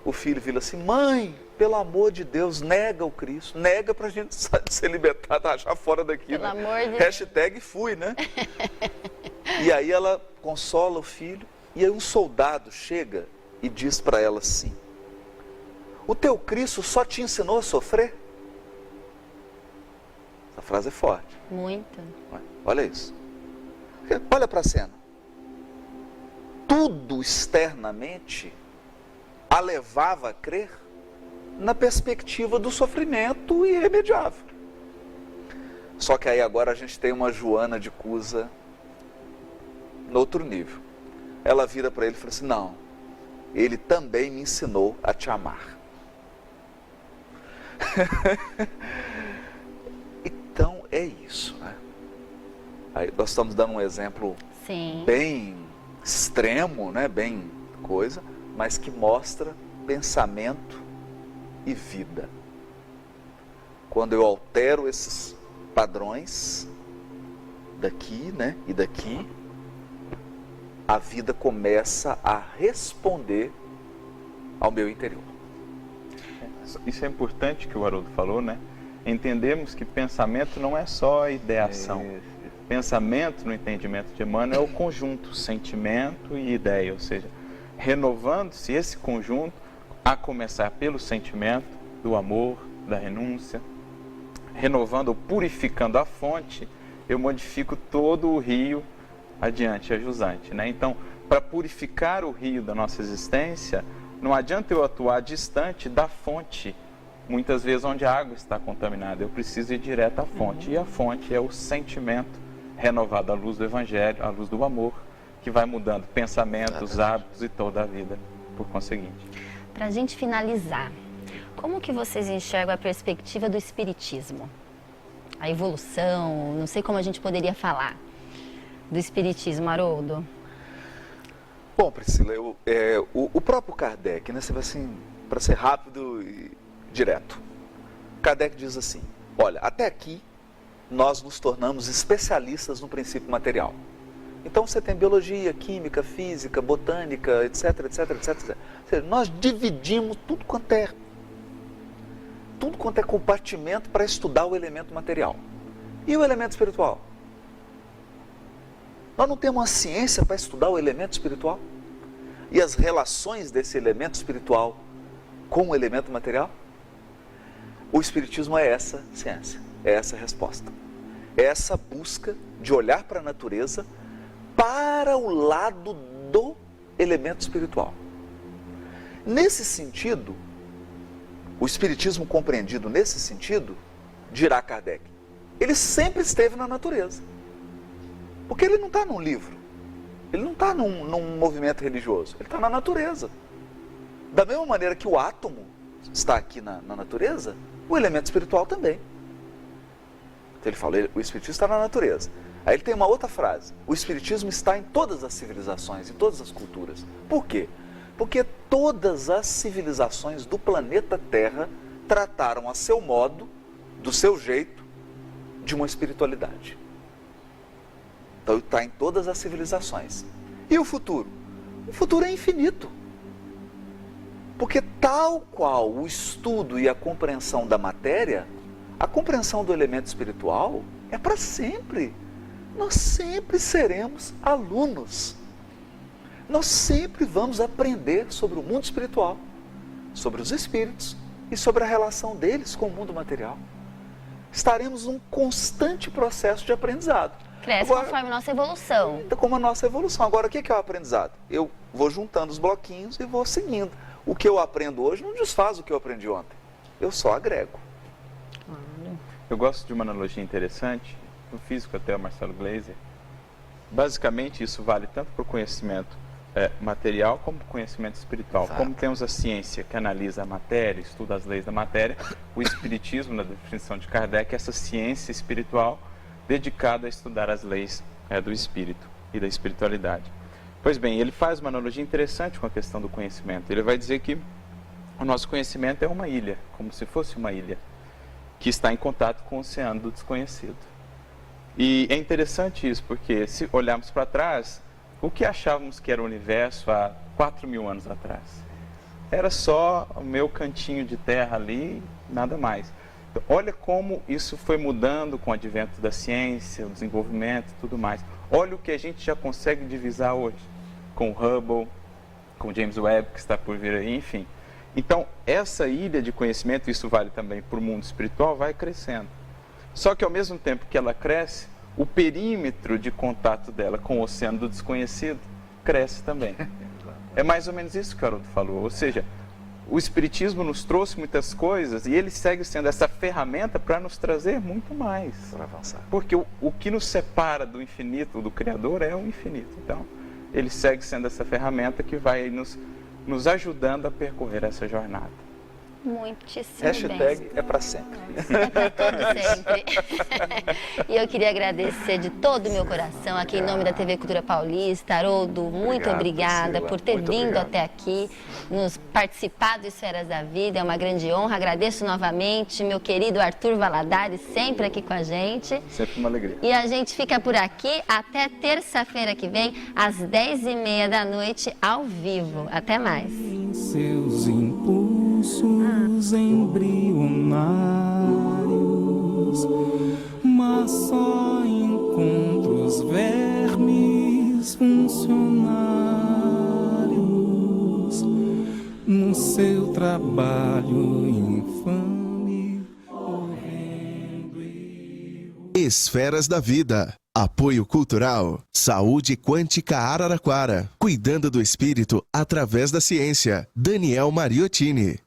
Speaker 4: O filho vira assim, mãe, pelo amor de Deus, nega o Cristo, nega pra gente ser libertado, achar fora daqui,
Speaker 2: pelo
Speaker 4: né?
Speaker 2: amor de
Speaker 4: Hashtag fui, né? E aí ela consola o filho, e aí um soldado chega e diz para ela assim, o teu Cristo só te ensinou a sofrer? Essa frase é forte.
Speaker 2: Muito.
Speaker 4: Olha isso. Olha para a cena. Tudo externamente a levava a crer na perspectiva do sofrimento irremediável. Só que aí agora a gente tem uma Joana de Cusa no outro nível. Ela vira para ele e fala assim, não, ele também me ensinou a te amar. Então é isso, né? Aí nós estamos dando um exemplo bem extremo, né? Bem coisa, mas que mostra pensamento e vida. Quando eu altero esses padrões daqui, né? E daqui, a vida começa a responder ao meu interior.
Speaker 5: Isso é importante que o Haroldo falou, né? Entendemos que pensamento não é só ideação. Pensamento, no entendimento de Emmanuel, é o conjunto, sentimento e ideia, ou seja, renovando-se esse conjunto, a começar pelo sentimento do amor, da renúncia, renovando ou purificando a fonte, eu modifico todo o rio adiante, ajusante, né? Então, para purificar o rio da nossa existência, não adianta eu atuar distante da fonte, muitas vezes onde a água está contaminada, eu preciso ir direto à fonte, e a fonte é o sentimento renovado à luz do Evangelho, à luz do amor, que vai mudando pensamentos, hábitos e toda a vida, por conseguinte.
Speaker 2: Para a gente finalizar, como que vocês enxergam a perspectiva do Espiritismo? A evolução, não sei como a gente poderia falar do Espiritismo, Haroldo.
Speaker 4: Bom, Priscila, o próprio Kardec, né, assim, para ser rápido e direto, Kardec diz assim, olha, até aqui nós nos tornamos especialistas no princípio material. Então você tem biologia, química, física, botânica, etc, etc, etc, etc. Ou seja, nós dividimos tudo quanto é compartimento para estudar o elemento material. E o elemento espiritual? Nós não temos uma ciência para estudar o elemento espiritual? E as relações desse elemento espiritual com o elemento material? O Espiritismo é essa ciência, é essa resposta. É essa busca de olhar para a natureza para para o lado do elemento espiritual. Nesse sentido, o espiritismo compreendido nesse sentido, dirá Kardec, ele sempre esteve na natureza. Porque ele não está num livro, ele não está num movimento religioso, ele está na natureza. Da mesma maneira que o átomo está aqui na natureza, o elemento espiritual também. Então ele fala, o espiritismo está na natureza. Aí ele tem uma outra frase, o espiritismo está em todas as civilizações, em todas as culturas. Por quê? Porque todas as civilizações do planeta Terra trataram a seu modo, do seu jeito, de uma espiritualidade. Então está em todas as civilizações. E o futuro? O futuro é infinito. Porque tal qual o estudo e a compreensão da matéria, a compreensão do elemento espiritual é para sempre. Nós sempre seremos alunos. Nós sempre vamos aprender sobre o mundo espiritual, sobre os espíritos e sobre a relação deles com o mundo material. Estaremos num constante processo de aprendizado.
Speaker 2: Cresce conforme a nossa evolução.
Speaker 4: Como a nossa evolução. Agora, o que é o aprendizado? Eu vou juntando os bloquinhos e vou seguindo. O que eu aprendo hoje não desfaz o que eu aprendi ontem. Eu só agrego.
Speaker 5: Eu gosto de uma analogia interessante, no físico até o Marcelo Gleiser. Basicamente, isso vale tanto para o conhecimento material como para o conhecimento espiritual. Exato. Como temos a ciência que analisa a matéria, estuda as leis da matéria, o espiritismo, na definição de Kardec, é essa ciência espiritual dedicada a estudar as leis do espírito e da espiritualidade. Pois bem, ele faz uma analogia interessante com a questão do conhecimento. Ele vai dizer que o nosso conhecimento é uma ilha, como se fosse uma ilha, que está em contato com o oceano do desconhecido. E é interessante isso, porque se olharmos para trás, o que achávamos que era o universo há 4.000 anos atrás? Era só o meu cantinho de terra ali, nada mais. Então, olha como isso foi mudando com o advento da ciência, o desenvolvimento e tudo mais. Olha o que a gente já consegue divisar hoje, com o Hubble, com o James Webb, que está por vir aí, enfim. Então, essa ilha de conhecimento, isso vale também para o mundo espiritual, vai crescendo. Só que ao mesmo tempo que ela cresce, o perímetro de contato dela com o oceano do desconhecido cresce também. É mais ou menos isso que o Haroldo falou. Ou seja, o Espiritismo nos trouxe muitas coisas e ele segue sendo essa ferramenta para nos trazer muito mais.
Speaker 4: Para avançar.
Speaker 5: Porque o que nos separa do infinito, do Criador, é o infinito. Então, ele segue sendo essa ferramenta que vai nos ajudando a percorrer essa jornada.
Speaker 2: Muitíssimo
Speaker 4: Hashtag
Speaker 2: bem.
Speaker 4: é para sempre.
Speaker 2: É para todo sempre. E eu queria agradecer de todo o meu coração, aqui em nome da TV Cultura Paulista. Haroldo, muito obrigada por ter vindo até aqui, nos participar do Esferas da Vida. É uma grande honra. Agradeço novamente meu querido Arthur Valadares, sempre aqui com a gente.
Speaker 5: Sempre uma alegria.
Speaker 2: E a gente fica por aqui até terça-feira que vem, às 10h30 da noite, ao vivo. Até mais.
Speaker 3: Seus impulsos embrionários, mas só encontra os vermes funcionários no seu trabalho infame.
Speaker 1: Esferas da Vida. Apoio Cultural. Saúde Quântica Araraquara. Cuidando do espírito através da ciência. Daniel Mariottini.